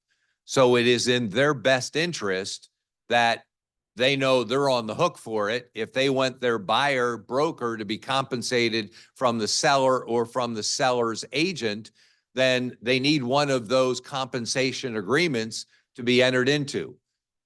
So it is in their best interest that they know they're on the hook for it. If they want their buyer broker to be compensated from the seller or from the seller's agent, then they need one of those compensation agreements to be entered into.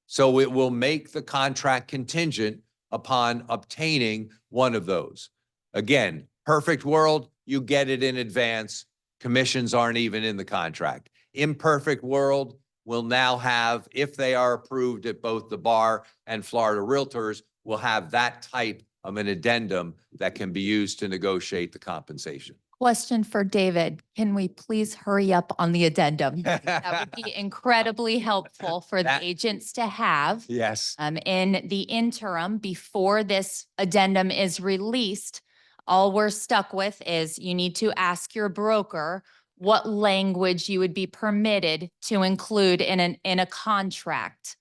So it will make the contract contingent upon obtaining one of those. Again, perfect world, you get it in advance. Commissions aren't even in the contract. Imperfect world, will now have, if they are approved at both the bar and Florida Realtors, will have that type of an addendum that can be used to negotiate the compensation. Question for David. Can we please hurry up on the addendum? That would be incredibly helpful for the That- agents to have. Yes. In the interim, before this addendum is released, all we're stuck with is you need to ask your broker what language you would be permitted to include in a contract.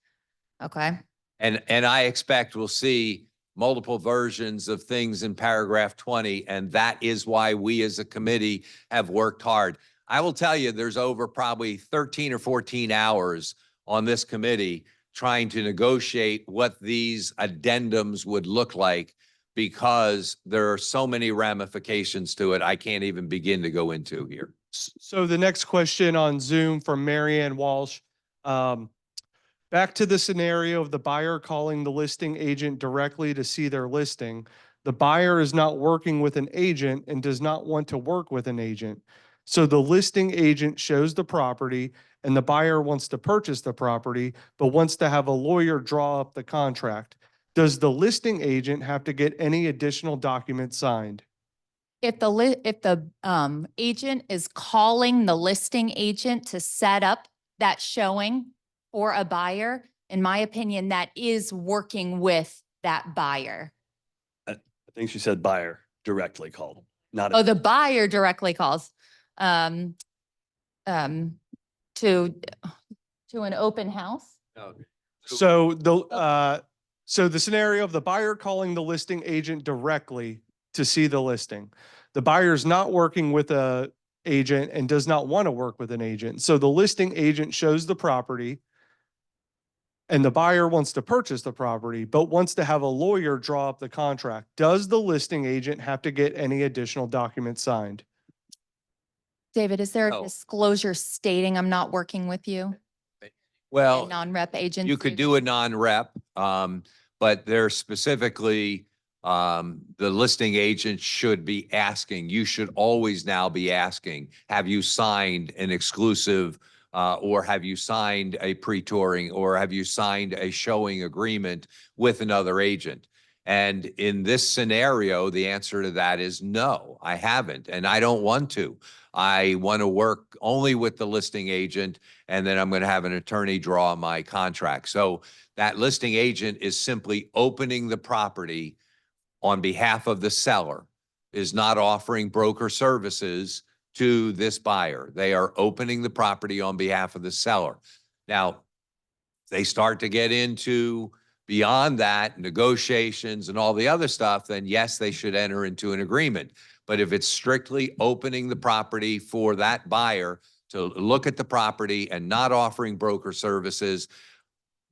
Okay. And I expect we'll see multiple versions of things in paragraph 20, and that is why we as a committee have worked hard. I will tell you, there's over probably 13 or 14 hours on this committee trying to negotiate what these addendums would look like because there are so many ramifications to it, I can't even begin to go into here. So the next question on Zoom from Marianne Walsh. Back to the scenario of the buyer calling the listing agent directly to see their listing. The buyer is not working with an agent and does not want to work with an agent. So the listing agent shows the property and the buyer wants to purchase the property, but wants to have a lawyer draw up the contract. Does the listing agent have to get any additional documents signed? If the agent is calling the listing agent to set up that showing for a buyer, in my opinion, that is working with that buyer. I think she said buyer directly called, not. Oh, the buyer directly calls to an open house. So the scenario of the buyer calling the listing agent directly to see the listing. The buyer's not working with a agent and does not want to work with an agent. So the listing agent shows the property and the buyer wants to purchase the property, but wants to have a lawyer draw up the contract. Does the listing agent have to get any additional documents signed? David, is there a No. disclosure stating I'm not working with you? Well, Non-rep agent? you could do a non-rep, but they're specifically, the listing agent should be asking, you should always now be asking, have you signed an exclusive, or have you signed a pre-touring, or have you signed a showing agreement with another agent? And in this scenario, the answer to that is no, I haven't, and I don't want to. I want to work only with the listing agent, and then I'm going to have an attorney draw my contract. So that listing agent is simply opening the property on behalf of the seller, is not offering broker services to this buyer. They are opening the property on behalf of the seller. Now, they start to get into beyond that, negotiations and all the other stuff, then yes, they should enter into an agreement. But if it's strictly opening the property for that buyer to look at the property and not offering broker services,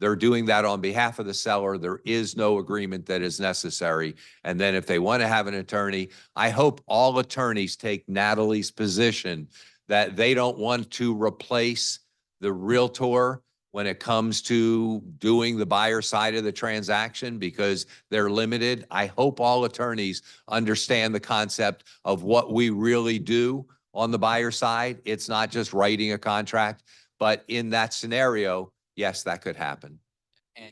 they're doing that on behalf of the seller. There is no agreement that is necessary. And then if they want to have an attorney, I hope all attorneys take Natalie's position that they don't want to replace the realtor when it comes to doing the buyer side of the transaction because they're limited. I hope all attorneys understand the concept of what we really do on the buyer side. It's not just writing a contract, but in that scenario, yes, that could happen. And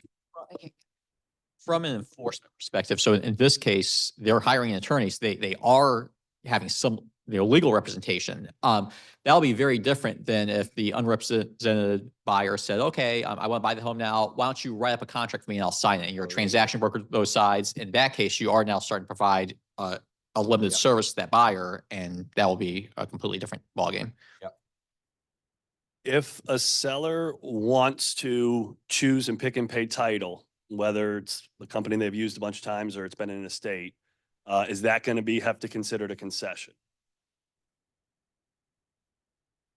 from an enforcement perspective, so in this case, they're hiring attorneys. They are having some legal representation. That'll be very different than if the unrepresented buyer said, okay, I want to buy the home now. Why don't you write up a contract for me and I'll sign it? And you're a transaction broker to both sides. In that case, you are now starting to provide a limited service to that buyer, and that will be a completely different ballgame. If a seller wants to choose and pick and pay title, whether it's the company they've used a bunch of times or it's been in an estate, is that going to have to consider a concession?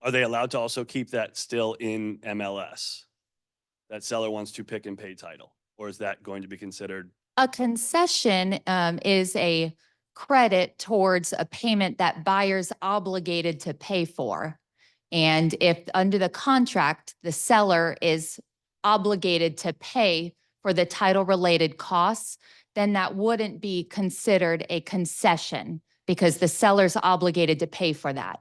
Are they allowed to also keep that still in MLS? That seller wants to pick and pay title, or is that going to be considered? A concession is a credit towards a payment that buyer's obligated to pay for. And if under the contract, the seller is obligated to pay for the title related costs, then that wouldn't be considered a concession because the seller's obligated to pay for that.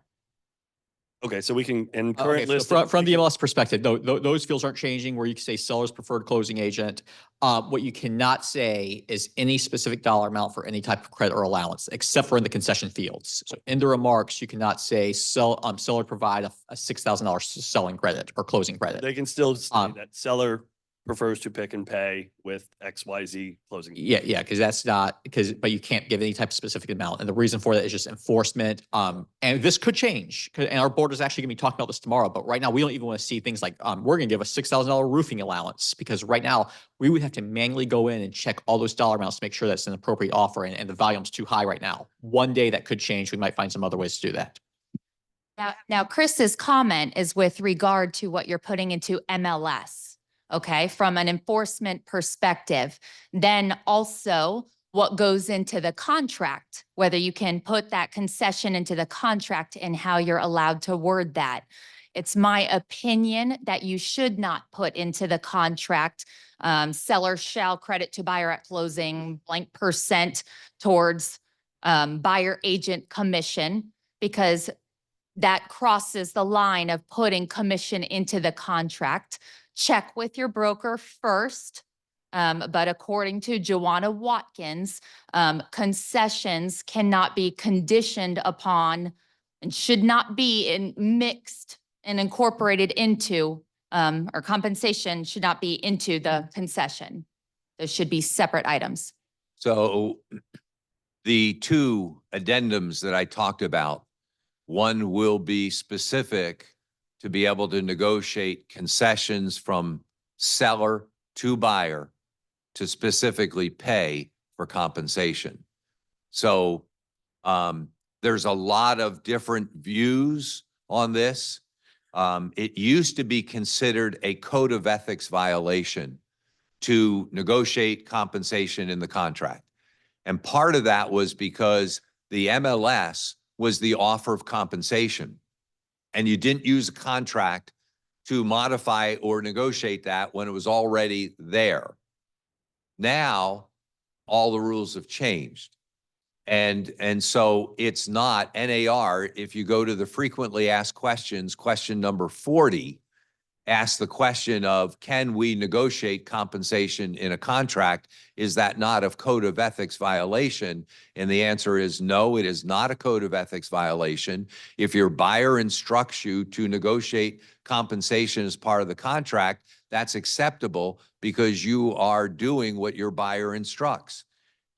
Okay, so we can, in Okay, current so listing. from the MLS perspective, those fields aren't changing where you can say seller's preferred closing agent. What you cannot say is any specific dollar amount for any type of credit or allowance, except for in the concession fields. So in the remarks, you cannot say seller provide a $6,000 selling credit or closing credit. They can still say that seller prefers to pick and pay with XYZ closing. Yeah, because that's not but you can't give any type of specific amount. And the reason for that is just enforcement. And this could change. And our board is actually going to be talking about this tomorrow. But right now, we don't even want to see things like we're going to give a $6,000 roofing allowance because right now we would have to manually go in and check all those dollar amounts to make sure that's an appropriate offer. And the volume's too high right now. One day that could change. We might find some other ways to do that. Now Chris's comment is with regard to what you're putting into MLS. okay, from an enforcement perspective. Then also what goes into the contract, whether you can put that concession into the contract and how you're allowed to word that. It's my opinion that you should not put into the contract, seller shall credit to buyer at closing blank percent towards buyer agent commission, because that crosses the line of putting commission into the contract. Check with your broker first. But according to Joanna Watkins, concessions cannot be conditioned upon and should not be mixed and incorporated into, or compensation should not be into the concession. Those should be separate items. So the two addendums that I talked about, one will be specific to be able to negotiate concessions from seller to buyer to specifically pay for compensation. So there's a lot of different views on this. It used to be considered a code of ethics violation to negotiate compensation in the contract. And part of that was because the MLS was the offer of compensation. And you didn't use a contract to modify or negotiate that when it was already there. Now, all the rules have changed. And so it's not NAR. If you go to the frequently asked questions, question number 40, ask the question of, can we negotiate compensation in a contract? Is that not a code of ethics violation? And the answer is no, it is not a code of ethics violation. If your buyer instructs you to negotiate compensation as part of the contract, that's acceptable because you are doing what your buyer instructs.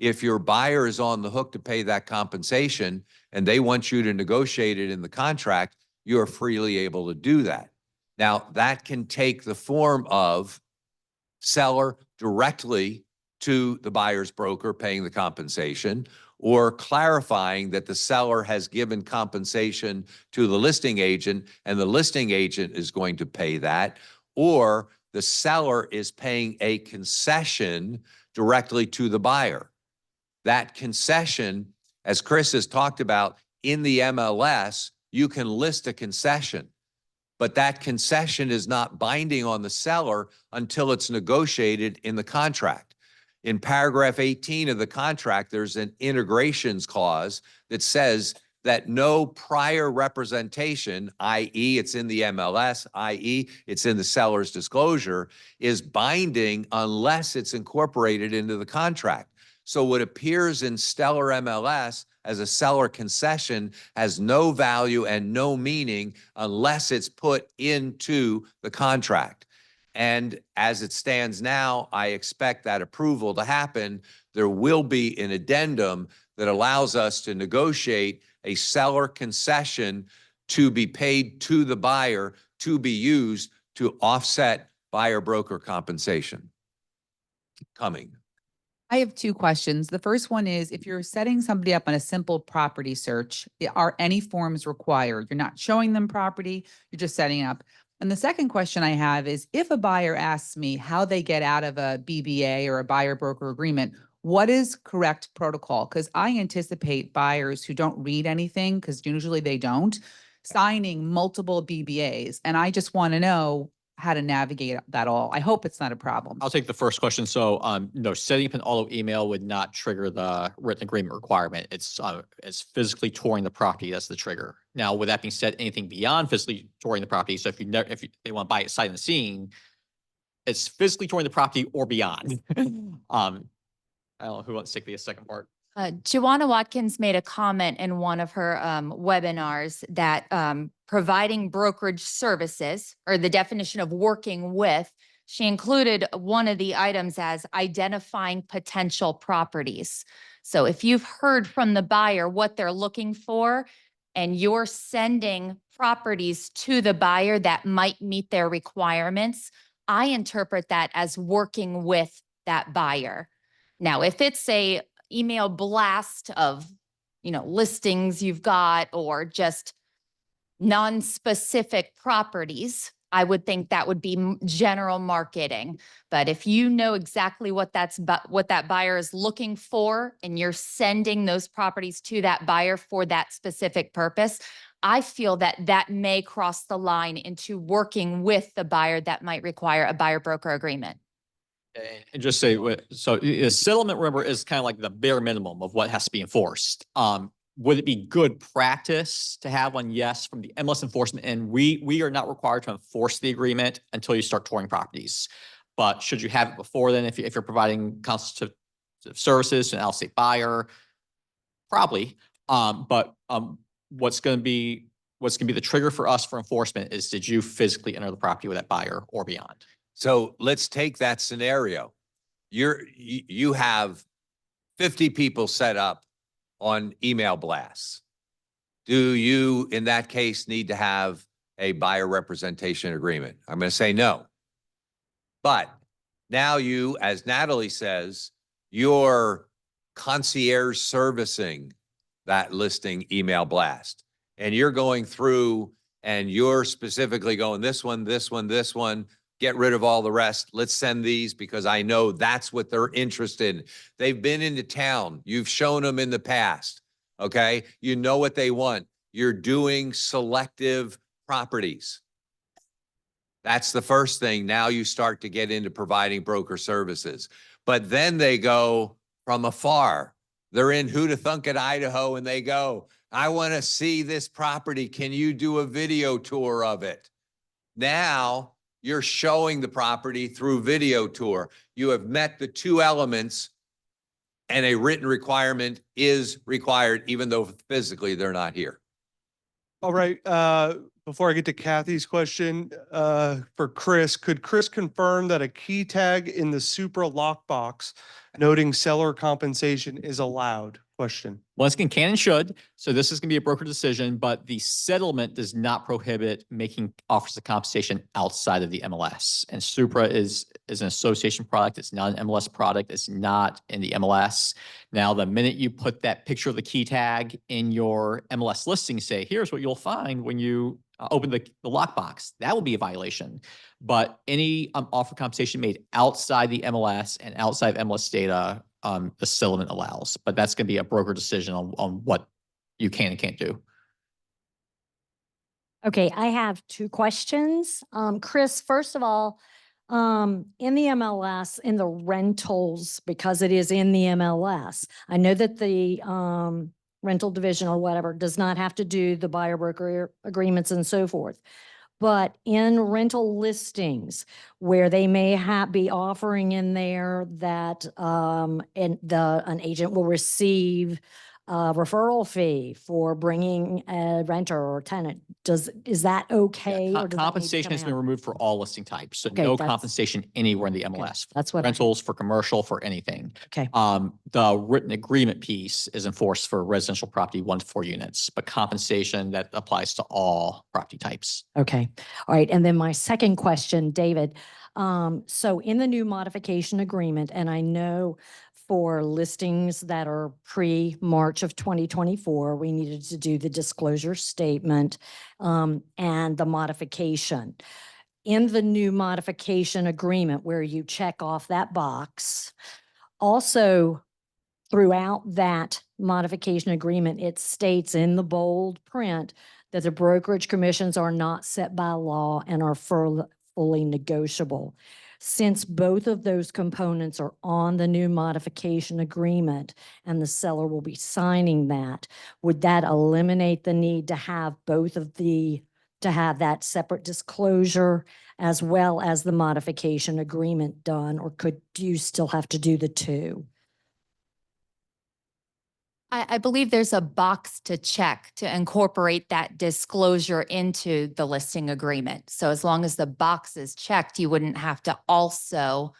If your buyer is on the hook to pay that compensation and they want you to negotiate it in the contract, you are freely able to do that. Now, that can take the form of seller directly to the buyer's broker paying the compensation, or clarifying that the seller has given compensation to the listing agent and the listing agent is going to pay that, or the seller is paying a concession directly to the buyer. That concession, as Chris has talked about, in the MLS, you can list a concession, but that concession is not binding on the seller until it's negotiated in the contract. In paragraph 18 of the contract, there's an integrations clause that says that no prior representation, i.e. it's in the MLS, i.e. it's in the seller's disclosure, is binding unless it's incorporated into the contract. So what appears in Stellar MLS as a seller concession has no value and no meaning unless it's put into the contract. And as it stands now, I expect that approval to happen. There will be an addendum that allows us to negotiate a seller concession to be paid to the buyer to be used to offset buyer broker compensation. Coming. I have two questions. The first one is, if you're setting somebody up on a simple property search, are any forms required? You're not showing them property, you're just setting up. And the second question I have is, if a buyer asks me how they get out of a BBA or a buyer broker agreement, what is correct protocol? Because I anticipate buyers who don't read anything, because usually they don't, signing multiple BBAs. And I just want to know how to navigate that all. I hope it's not a problem. I'll take the first question. So, no, setting up an auto email would not trigger the written agreement requirement. It's physically touring the property. That's the trigger. Now, with that being said, anything beyond physically touring the property. So if they want to buy it sight unseen, it's physically touring the property or beyond. I don't know who wants to take the second part. Joanna Watkins made a comment in one of her webinars that providing brokerage services, or the definition of working with, she included one of the items as identifying potential properties. So if you've heard from the buyer what they're looking for, and you're sending properties to the buyer that might meet their requirements, I interpret that as working with that buyer. Now, if it's a email blast of, listings you've got, or just non-specific properties, I would think that would be general marketing. But if you know exactly what what that buyer is looking for and you're sending those properties to that buyer for that specific purpose, I feel that that may cross the line into working with the buyer that might require a buyer broker agreement. And just say, so a settlement, remember, is kind of like the bare minimum of what has to be enforced. Would it be good practice to have one? Yes, from the MLS enforcement, and we are not required to enforce the agreement until you start touring properties. But should you have it before then, if you're providing consultative services to an out-of-state buyer, probably. But what's going to be the trigger for us for enforcement is, did you physically enter the property with that buyer or beyond? So let's take that scenario. You have 50 people set up on email blasts. Do you, in that case, need to have a buyer representation agreement? I'm going to say no. But now you, as Natalie says, you're concierge servicing that listing email blast. And you're going through and you're specifically going, this one, this one, this one, get rid of all the rest. Let's send these because I know that's what they're interested in. They've been into town. You've shown them in the past. Okay. You know what they want. You're doing selective properties. That's the first thing. Now you start to get into providing broker services. But then they go from afar. They're in Hudathunket, Idaho, and they go, I want to see this property. Can you do a video tour of it? Now you're showing the property through video tour. You have met the two elements, and a written requirement is required, even though physically they're not here. All right. Before I get to Kathy's question, for Chris, could Chris confirm that a key tag in the Supra lockbox noting seller compensation is allowed? Question. Once again, can and should. So this is going to be a broker decision, but the settlement does not prohibit making offers of compensation outside of the MLS. And Supra is an association product. It's not an MLS product. It's not in the MLS. Now, the minute you put that picture of the key tag in your MLS listing, say, here's what you'll find when you open the lockbox, that will be a violation. But any offer compensation made outside the MLS and outside of MLS data, the settlement allows, but that's going to be a broker decision on what you can and can't do. Okay, I have two questions. Chris, first of all, in the MLS, in the rentals, because it is in the MLS, I know that the rental division or whatever does not have to do the buyer broker agreements and so forth. But in rental listings where they may be offering in there that an agent will receive a referral fee for bringing a renter or tenant, is that okay? Or does that need to Compensation come has been out? removed for all listing types. So Okay, no that's- compensation anywhere in the MLS. That's what. Rentals, for commercial, for anything. Okay. The written agreement piece is enforced for residential property 1 to 4 units, but compensation that applies to all property types. Okay. All right. And then my second question, David. So in the new modification agreement, and I know for listings that are pre-March of 2024, we needed to do the disclosure statement and the modification. In the new modification agreement where you check off that box, also throughout that modification agreement, it states in the bold print that the brokerage commissions are not set by law and are fully negotiable. Since both of those components are on the new modification agreement and the seller will be signing that, would that eliminate the need to have to have that separate disclosure as well as the modification agreement done, or could you still have to do the two? I believe there's a box to check to incorporate that disclosure into the listing agreement. So as long as the box is checked, you wouldn't have to also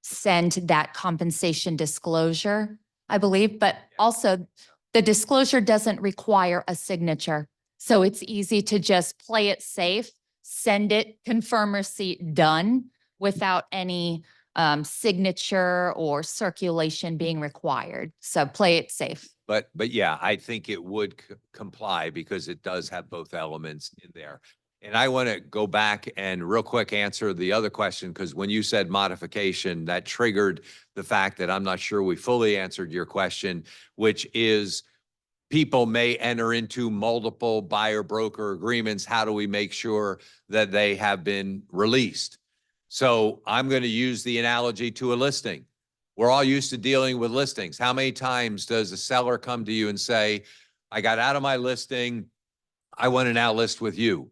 send that compensation disclosure, I believe. But also, the disclosure doesn't require a signature. So it's easy to just play it safe, send it, confirm receipt, done, without any signature or circulation being required. So play it safe. But yeah, I think it would comply because it does have both elements in there. And I want to go back and real quick answer the other question, because when you said modification, that triggered the fact that I'm not sure we fully answered your question, which is people may enter into multiple buyer broker agreements. How do we make sure that they have been released? So I'm going to use the analogy to a listing. We're all used to dealing with listings. How many times does a seller come to you and say, I got out of my listing, I want to now list with you?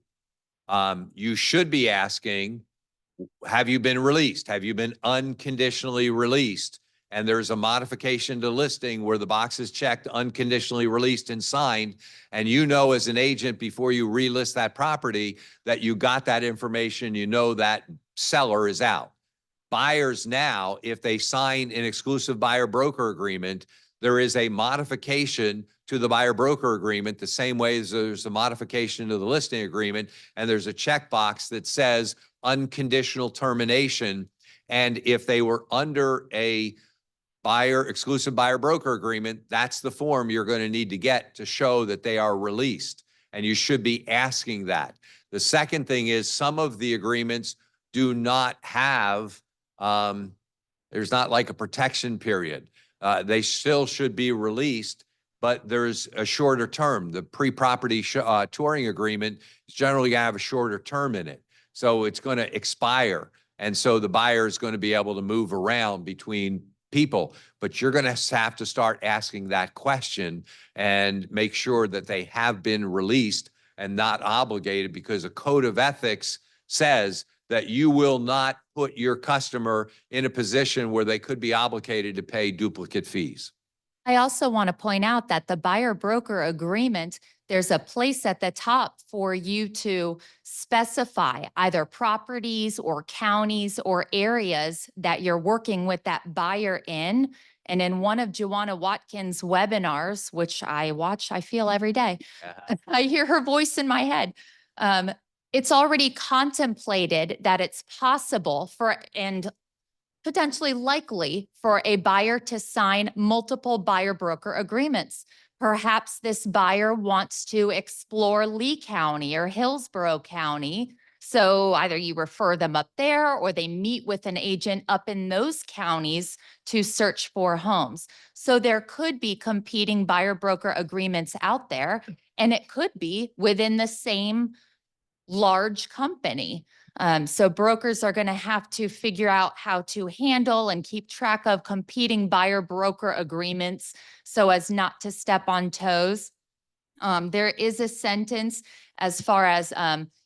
You should be asking, have you been released? Have you been unconditionally released? And there's a modification to listing where the box is checked, unconditionally released and signed. And you know, as an agent, before you relist that property, that you got that information, you know that seller is out. Buyers now, if they sign an exclusive buyer broker agreement, there is a modification to the buyer broker agreement, the same way as there's a modification to the listing agreement. And there's a checkbox that says unconditional termination. And if they were under a exclusive buyer broker agreement, that's the form you're going to need to get to show that they are released. And you should be asking that. The second thing is some of the agreements do not have, there's not like a protection period. They still should be released, but there's a shorter term. The pre-property touring agreement is generally going to have a shorter term in it. So it's going to expire. And so the buyer is going to be able to move around between people, but you're going to have to start asking that question and make sure that they have been released and not obligated, because a code of ethics says that you will not put your customer in a position where they could be obligated to pay duplicate fees. I also want to point out that the buyer broker agreement, there's a place at the top for you to specify either properties or counties or areas that you're working with that buyer in. And in one of Joanna Watkins' webinars, which I watch, I feel every day, I hear her voice in my head. It's already contemplated that it's possible for, and potentially likely for, a buyer to sign multiple buyer broker agreements. Perhaps this buyer wants to explore Lee County or Hillsborough County. So either you refer them up there or they meet with an agent up in those counties to search for homes. So there could be competing buyer broker agreements out there, and it could be within the same large company. So brokers are going to have to figure out how to handle and keep track of competing buyer broker agreements so as not to step on toes. There is a sentence as far as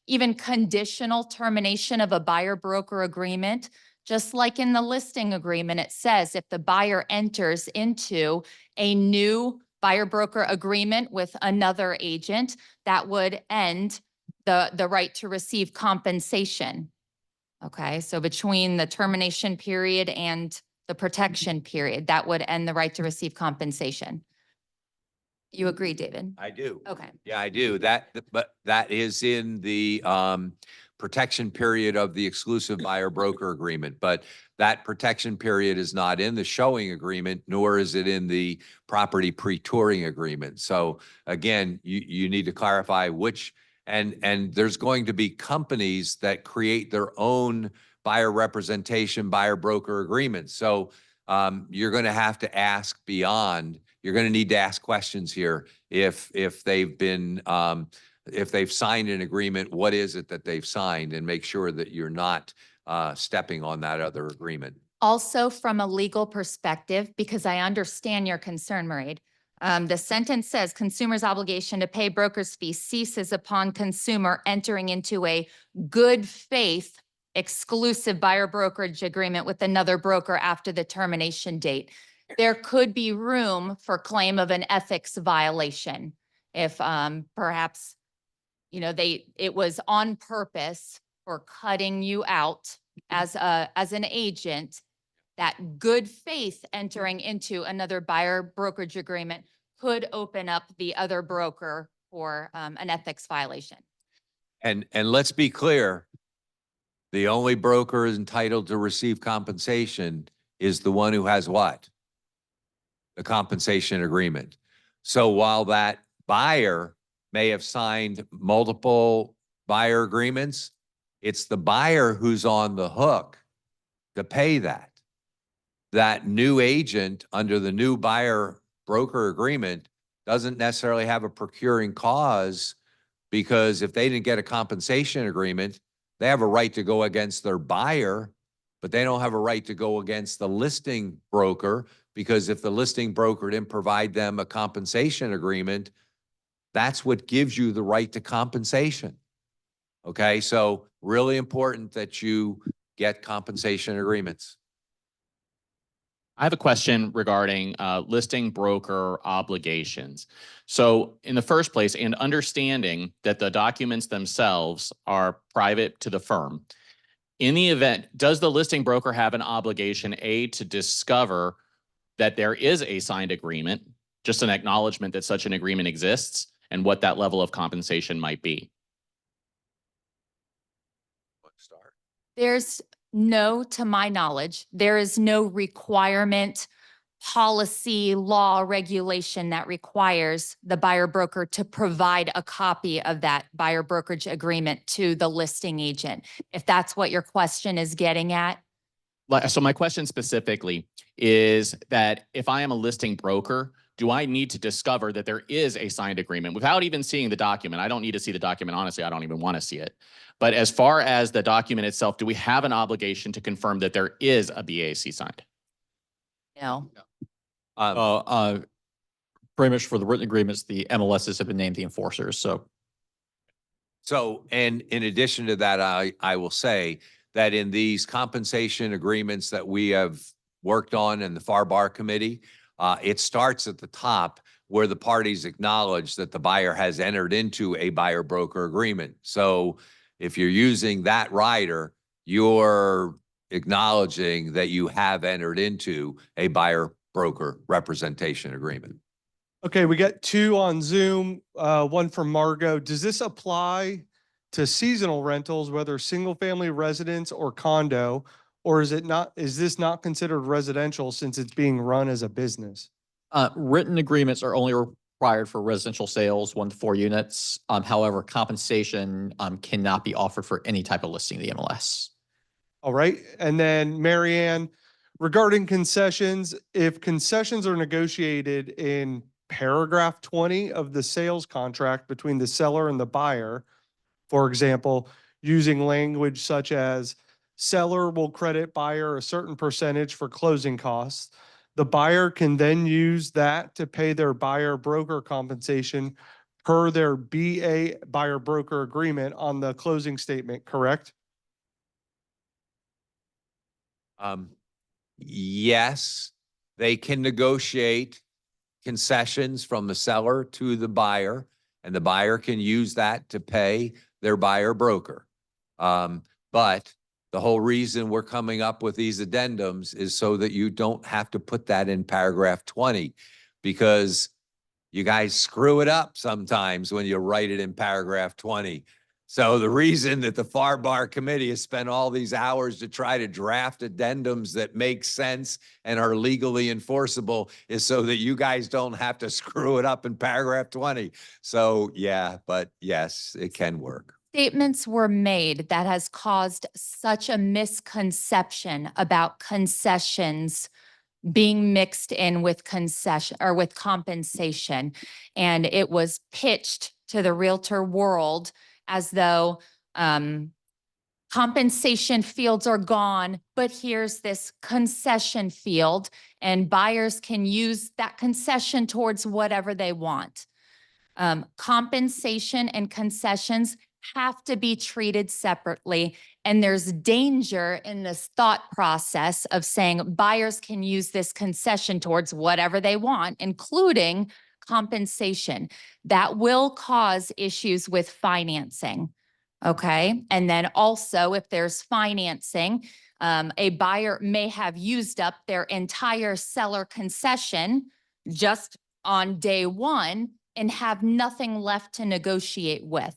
even conditional termination of a buyer broker agreement. Just like in the listing agreement, it says if the buyer enters into a new buyer broker agreement with another agent, that would end the right to receive compensation. Okay, so between the termination period and the protection period, that would end the right to receive compensation. You agree, David? I do. Okay. Yeah, I do. But that is in the protection period of the exclusive buyer broker agreement. But that protection period is not in the showing agreement, nor is it in the property pre-touring agreement. So again, you need to clarify which. And there's going to be companies that create their own buyer representation, buyer broker agreements. So you're going to have to ask beyond. You're going to need to ask questions here. If they've been, if they've signed an agreement, what is it that they've signed, and make sure that you're not stepping on that other agreement. Also, from a legal perspective, because I understand your concern, Mairead, the sentence says consumer's obligation to pay broker's fee ceases upon consumer entering into a good faith exclusive buyer brokerage agreement with another broker after the termination date. There could be room for claim of an ethics violation if perhaps, you know, it was on purpose for cutting you out as an agent. That good faith entering into another buyer brokerage agreement could open up the other broker for an ethics violation. And let's be clear, the only broker entitled to receive compensation is the one who has what? The compensation agreement. So while that buyer may have signed multiple buyer agreements, it's the buyer who's on the hook to pay that. That new agent under the new buyer broker agreement doesn't necessarily have a procuring cause, because if they didn't get a compensation agreement, they have a right to go against their buyer, but they don't have a right to go against the listing broker, because if the listing broker didn't provide them a compensation agreement, that's what gives you the right to compensation. Okay, so really important that you get compensation agreements. I have a question regarding listing broker obligations. So in the first place, and understanding that the documents themselves are private to the firm, in the event, does the listing broker have an obligation, A, to discover that there is a signed agreement, just an acknowledgement that such an agreement exists, and what that level of compensation might be? There's no, to my knowledge, there is no requirement, policy, law, regulation that requires the buyer broker to provide a copy of that buyer brokerage agreement to the listing agent. If that's what your question is getting at. So my question specifically is that if I am a listing broker, do I need to discover that there is a signed agreement without even seeing the document? I don't need to see the document. Honestly, I don't even want to see it. But as far as the document itself, do we have an obligation to confirm that there is a BAC signed? No. Pretty much for the written agreements, the MLSs have been named the enforcers, so. So, and in addition to that, I will say that in these compensation agreements that we have worked on in the FAR Bar Committee, it starts at the top where the parties acknowledge that the buyer has entered into a buyer broker agreement. So if you're using that rider, you're acknowledging that you have entered into a buyer broker representation agreement. Okay, we got two on Zoom, one from Margot. Does this apply to seasonal rentals, whether single family residence or condo, or is this not considered residential since it's being run as a business? Written agreements are only required for residential sales, 1 to 4 units. However, compensation cannot be offered for any type of listing in the MLS. All right. And then Marianne, regarding concessions, if concessions are negotiated in paragraph 20 of the sales contract between the seller and the buyer, for example, using language such as seller will credit buyer a certain percentage for closing costs, the buyer can then use that to pay their buyer broker compensation per their BA buyer broker agreement on the closing statement, correct? Yes, they can negotiate concessions from the seller to the buyer, and the buyer can use that to pay their buyer broker. But the whole reason we're coming up with these addendums is so that you don't have to put that in paragraph 20, because you guys screw it up sometimes when you write it in paragraph 20. So the reason that the FAR Bar Committee has spent all these hours to try to draft addendums that make sense and are legally enforceable is so that you guys don't have to screw it up in paragraph 20. So yeah, but yes, it can work. Statements were made that has caused such a misconception about concessions being mixed in with concession or with compensation. And it was pitched to the realtor world as though compensation fields are gone, but here's this concession field and buyers can use that concession towards whatever they want. Compensation and concessions have to be treated separately. And there's danger in this thought process of saying buyers can use this concession towards whatever they want, including compensation. That will cause issues with financing. Okay. And then also if there's financing, a buyer may have used up their entire seller concession just on day one and have nothing left to negotiate with.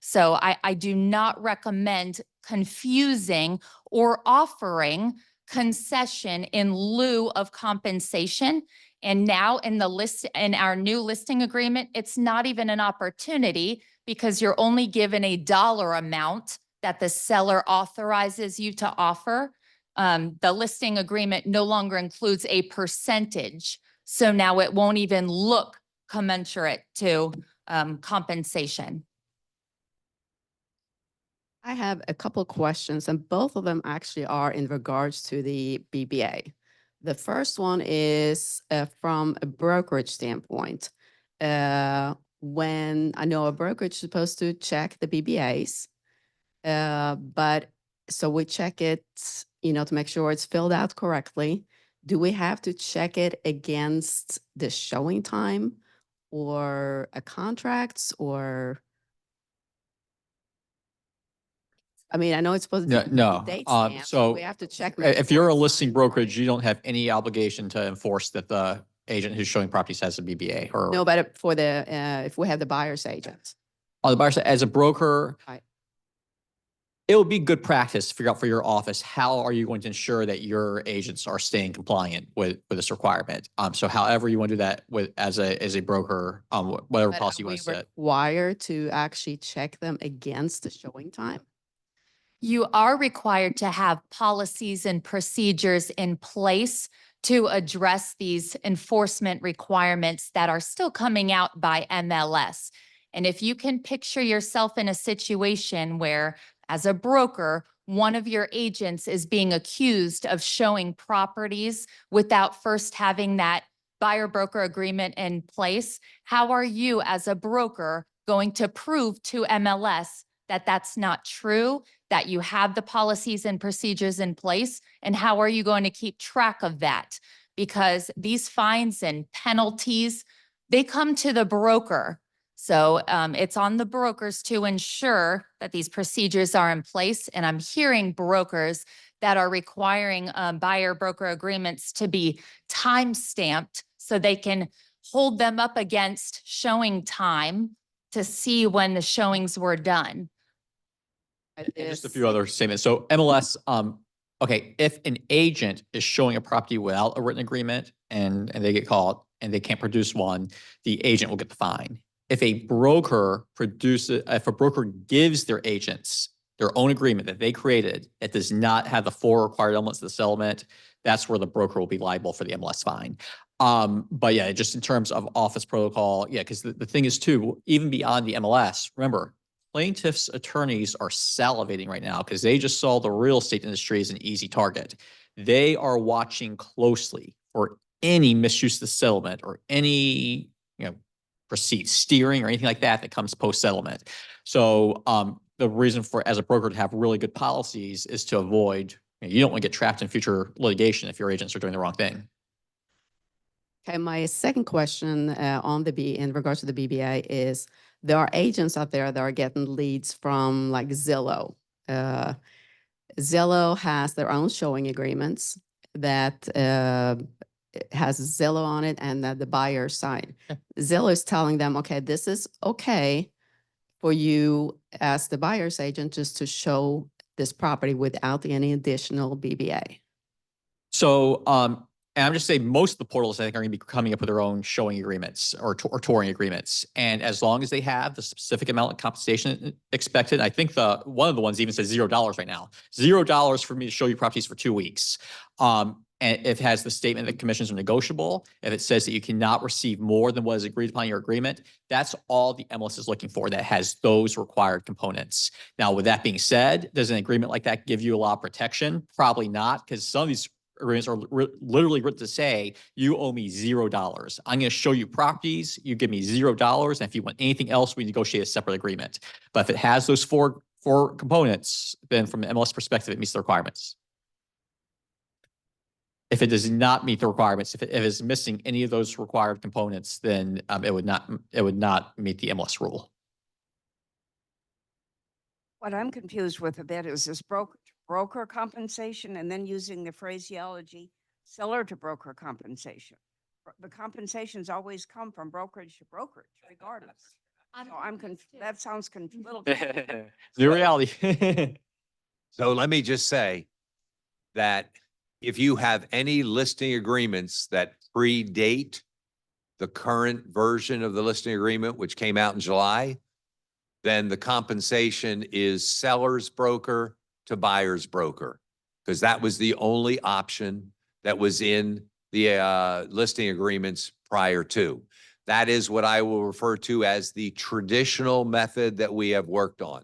So I do not recommend confusing or offering concession in lieu of compensation And now in the list, in our new listing agreement, it's not even an opportunity because you're only given a dollar amount that the seller authorizes you to offer. The listing agreement no longer includes a percentage. So now it won't even look commensurate to compensation. I have a couple questions, and both of them actually are in regards to the BBA. The first one is from a brokerage standpoint. When I know a brokerage is supposed to check the BBAs, but so we check it, to make sure it's filled out correctly. Do we have to check it against the showing time or a contracts or? I mean, I know it's supposed to be No, date no. stamped, So we have to check. if you're a listing listing brokerage, you don't have any obligation to enforce that the agent who's showing properties has a BBA or. No, but for the, if we have the buyer's agent. On the buyer side, as a broker, Right. it would be good practice to figure out for your office, how are you going to ensure that your agents are staying compliant with this requirement? So however you want to do that with, as a broker, whatever But policy you are want to set. required to actually check them against the showing time? You are required to have policies and procedures in place to address these enforcement requirements that are still coming out by MLS. And if you can picture yourself in a situation where, as a broker, one of your agents is being accused of showing properties without first having that buyer broker agreement in place, how are you as a broker going to prove to MLS that that's not true, that you have the policies and procedures in place? And how are you going to keep track of that? Because these fines and penalties, they come to the broker. So it's on the brokers to ensure that these procedures are in place. And I'm hearing brokers that are requiring buyer broker agreements to be time stamped so they can hold them up against showing time to see when the showings were done. And just a few other statements. So MLS, okay, if an agent is showing a property without a written agreement and they get caught and they can't produce one, the agent will get the fine. If a broker gives their agents their own agreement that they created, that does not have the 4 required elements of the settlement, that's where the broker will be liable for the MLS fine. But yeah, just in terms of office protocol, yeah, because the thing is too, even beyond the MLS, remember, plaintiffs' attorneys are salivating right now because they just saw the real estate industry as an easy target. They are watching closely for any misuse of the settlement or any, proceed steering or anything like that that comes post-settlement. So the reason for, as a broker, to have really good policies is to avoid, you don't want to get trapped in future litigation if your agents are doing the wrong thing. Okay, my second question in regards to the BBA is, there are agents out there that are getting leads from like Zillow. Zillow has their own showing agreements that has Zillow on it and that the buyer signed. Zillow is telling them, okay, this is okay for you as the buyer's agent just to show this property without any additional BBA. So, and I'm just saying most of the portals, I think, are going to be coming up with their own showing agreements or touring agreements. And as long as they have the specific amount of compensation expected, I think one of the ones even says $0 right now. $0 for me to show you properties for 2 weeks. And if it has the statement that commissions are negotiable, if it says that you cannot receive more than what is agreed upon in your agreement, that's all the MLS is looking for, that has those required components. Now, with that being said, does an agreement like that give you a lot of protection? Probably not, because some of these agreements are literally written to say, you owe me $0. I'm going to show you properties, you give me $0, and if you want anything else, we negotiate a separate agreement. But if it has those four components, then from an MLS perspective, it meets the requirements. If it does not meet the requirements, if it is missing any of those required components, then it would not meet the MLS rule. What I'm confused with a bit is this broker compensation and then using the phraseology seller to broker compensation. The compensations always come from brokerage to brokerage regardless. So that sounds a little. The reality. So let me just say that if you have any listing agreements that predate the current version of the listing agreement, which came out in July, then the compensation is seller's broker to buyer's broker, because that was the only option that was in the listing agreements prior to. That is what I will refer to as the traditional method that we have worked on.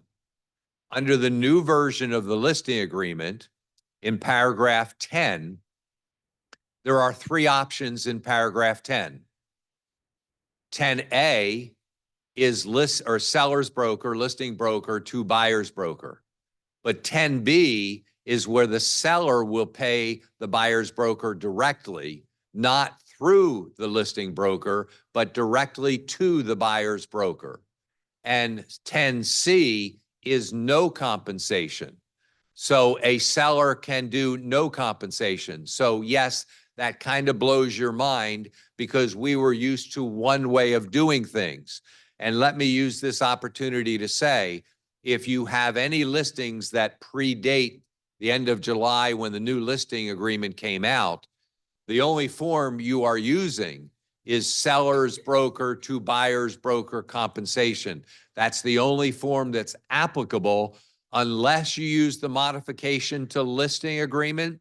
Under the new version of the listing agreement, in paragraph 10, there are 3 options in paragraph 10. 10A is list or seller's broker, listing broker to buyer's broker. But 10B is where the seller will pay the buyer's broker directly, not through the listing broker, but directly to the buyer's broker. And 10C is no compensation. So a seller can do no compensation. So yes, that kind of blows your mind because we were used to one way of doing things. And let me use this opportunity to say, if you have any listings that predate the end of July when the new listing agreement came out, the only form you are using is seller's broker to buyer's broker compensation. That's the only form that's applicable unless you use the modification to listing agreement.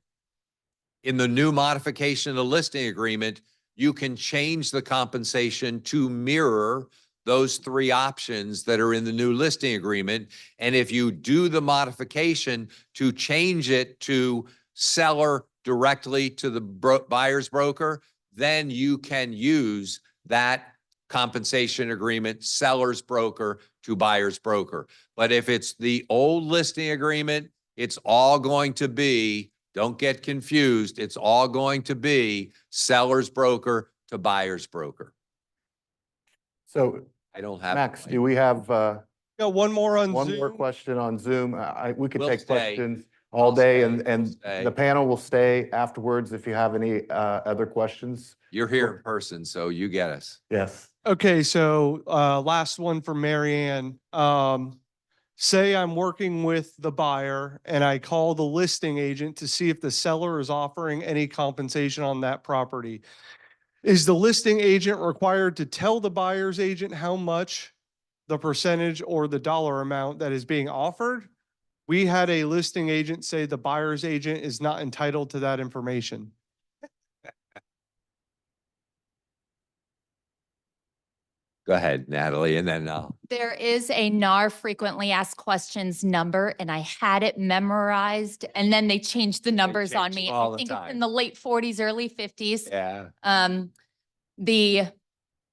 In the new modification of the listing agreement, you can change the compensation to mirror those 3 options that are in the new listing agreement. And if you do the modification to change it to seller directly to the buyer's broker, then you can use that compensation agreement, seller's broker to buyer's broker. But if it's the old listing agreement, it's all going to be, don't get confused, it's all going to be seller's broker to buyer's broker. So I don't have. Max, do we have Got one more on one more Zoom. question on Zoom? We could We'll take stay. questions all I'll day stay. We'll and stay. the panel will stay afterwards if you have any other questions. You're here in person, so you get us. Yes. Okay, so last one from Marianne. Say I'm working with the buyer and I call the listing agent to see if the seller is offering any compensation on that property. Is the listing agent required to tell the buyer's agent how much, the percentage, or the dollar amount that is being offered? We had a listing agent say the buyer's agent is not entitled to that information. Go ahead, Natalie, and then There is a NAR frequently asked questions number, and I had it memorized, and then they changed the numbers on change me. them all I the think it's time. in the late 40s, early 50s. yeah.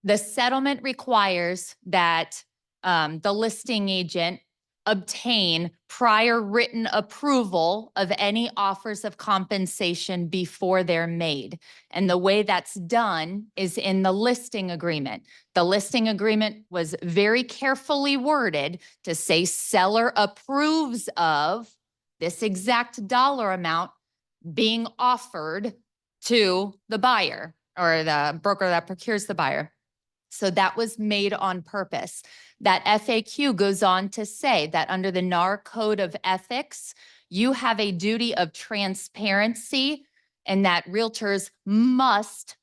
The settlement requires that the listing agent obtain prior written approval of any offers of compensation before they're made. And the way that's done is in the listing agreement. The listing agreement was very carefully worded to say seller approves of this exact dollar amount being offered to the buyer or the broker that procures the buyer. So that was made on purpose. That FAQ goes on to say that under the NAR Code of Ethics, you have a duty of transparency and that realtors must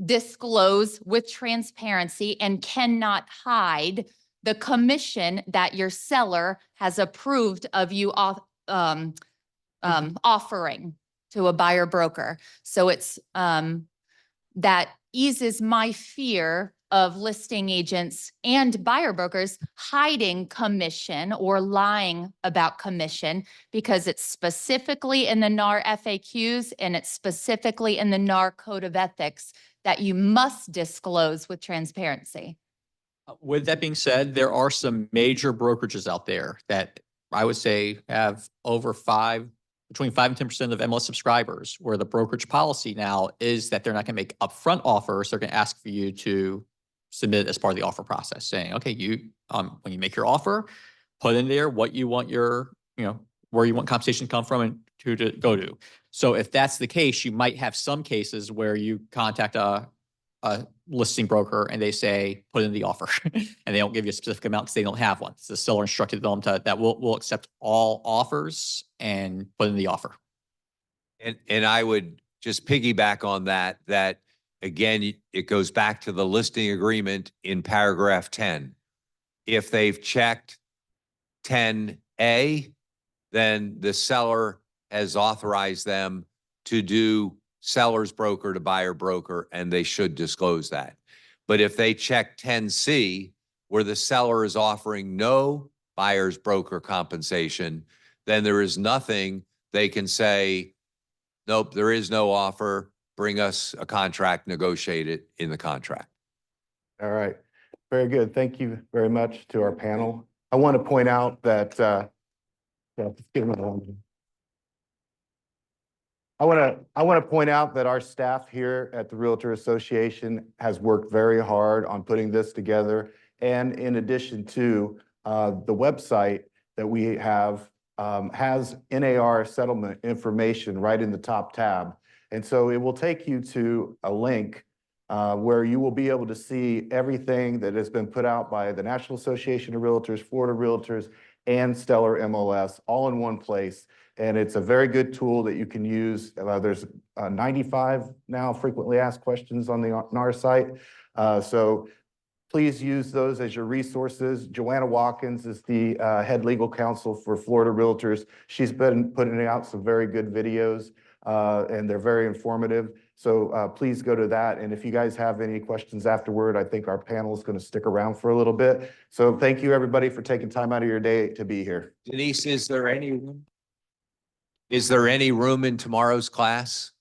disclose with transparency and cannot hide the commission that your seller has approved of you offering to a buyer broker. So it's that eases my fear of listing agents and buyer brokers hiding commission or lying about commission because it's specifically in the NAR FAQs and it's specifically in the NAR Code of Ethics that you must disclose with transparency. With that being said, there are some major brokerages out there that I would say have between 5 and 10% of MLS subscribers, where the brokerage policy now is that they're not going to make upfront offers. They're going to ask for you to submit as part of the offer process, saying, okay, when you make your offer, put in there what you want where you want compensation to come from and who to go to. So if that's the case, you might have some cases where you contact a listing broker and they say, put in the offer and they don't give you a specific amount because they don't have one. So the seller instructed them that we'll accept all offers and put in the offer. And I would just piggyback on that, again, it goes back to the listing agreement in paragraph 10. If they've checked 10A, then the seller has authorized them to do seller's broker to buyer broker, and they should disclose that. But if they check 10C, where the seller is offering no buyer's broker compensation, then there is nothing they can say, nope, there is no offer, bring us a contract, negotiate it in the contract. All right, very good. Thank you very much to our panel. I want to point out that, yeah, just give them another one. I want to point out that our staff here at the Realtor Association has worked very hard on putting this together. And in addition to the website that we have has NAR settlement information right in the top tab. And so it will take you to a link where you will be able to see everything that has been put out by the National Association of Realtors, Florida Realtors, and Stellar MLS all in one place. And it's a very good tool that you can use. There's 95 now frequently asked questions on the NAR site. So please use those as your resources. Joanna Watkins is the head legal counsel for Florida Realtors. She's been putting out some very good videos and they're very informative. So please go to that. And if you guys have any questions afterward, I think our panel is going to stick around for a little bit. So thank you, everybody, for taking time out of your day to be here. Denise, is there any room? Is there any room in tomorrow's class?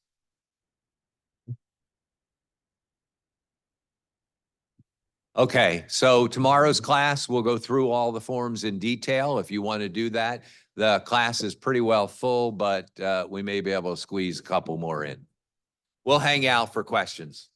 Okay, so tomorrow's class, we'll go through all the forms in detail if you want to do that. The class is pretty well full, but we may be able to squeeze a couple more in. We'll hang out for questions.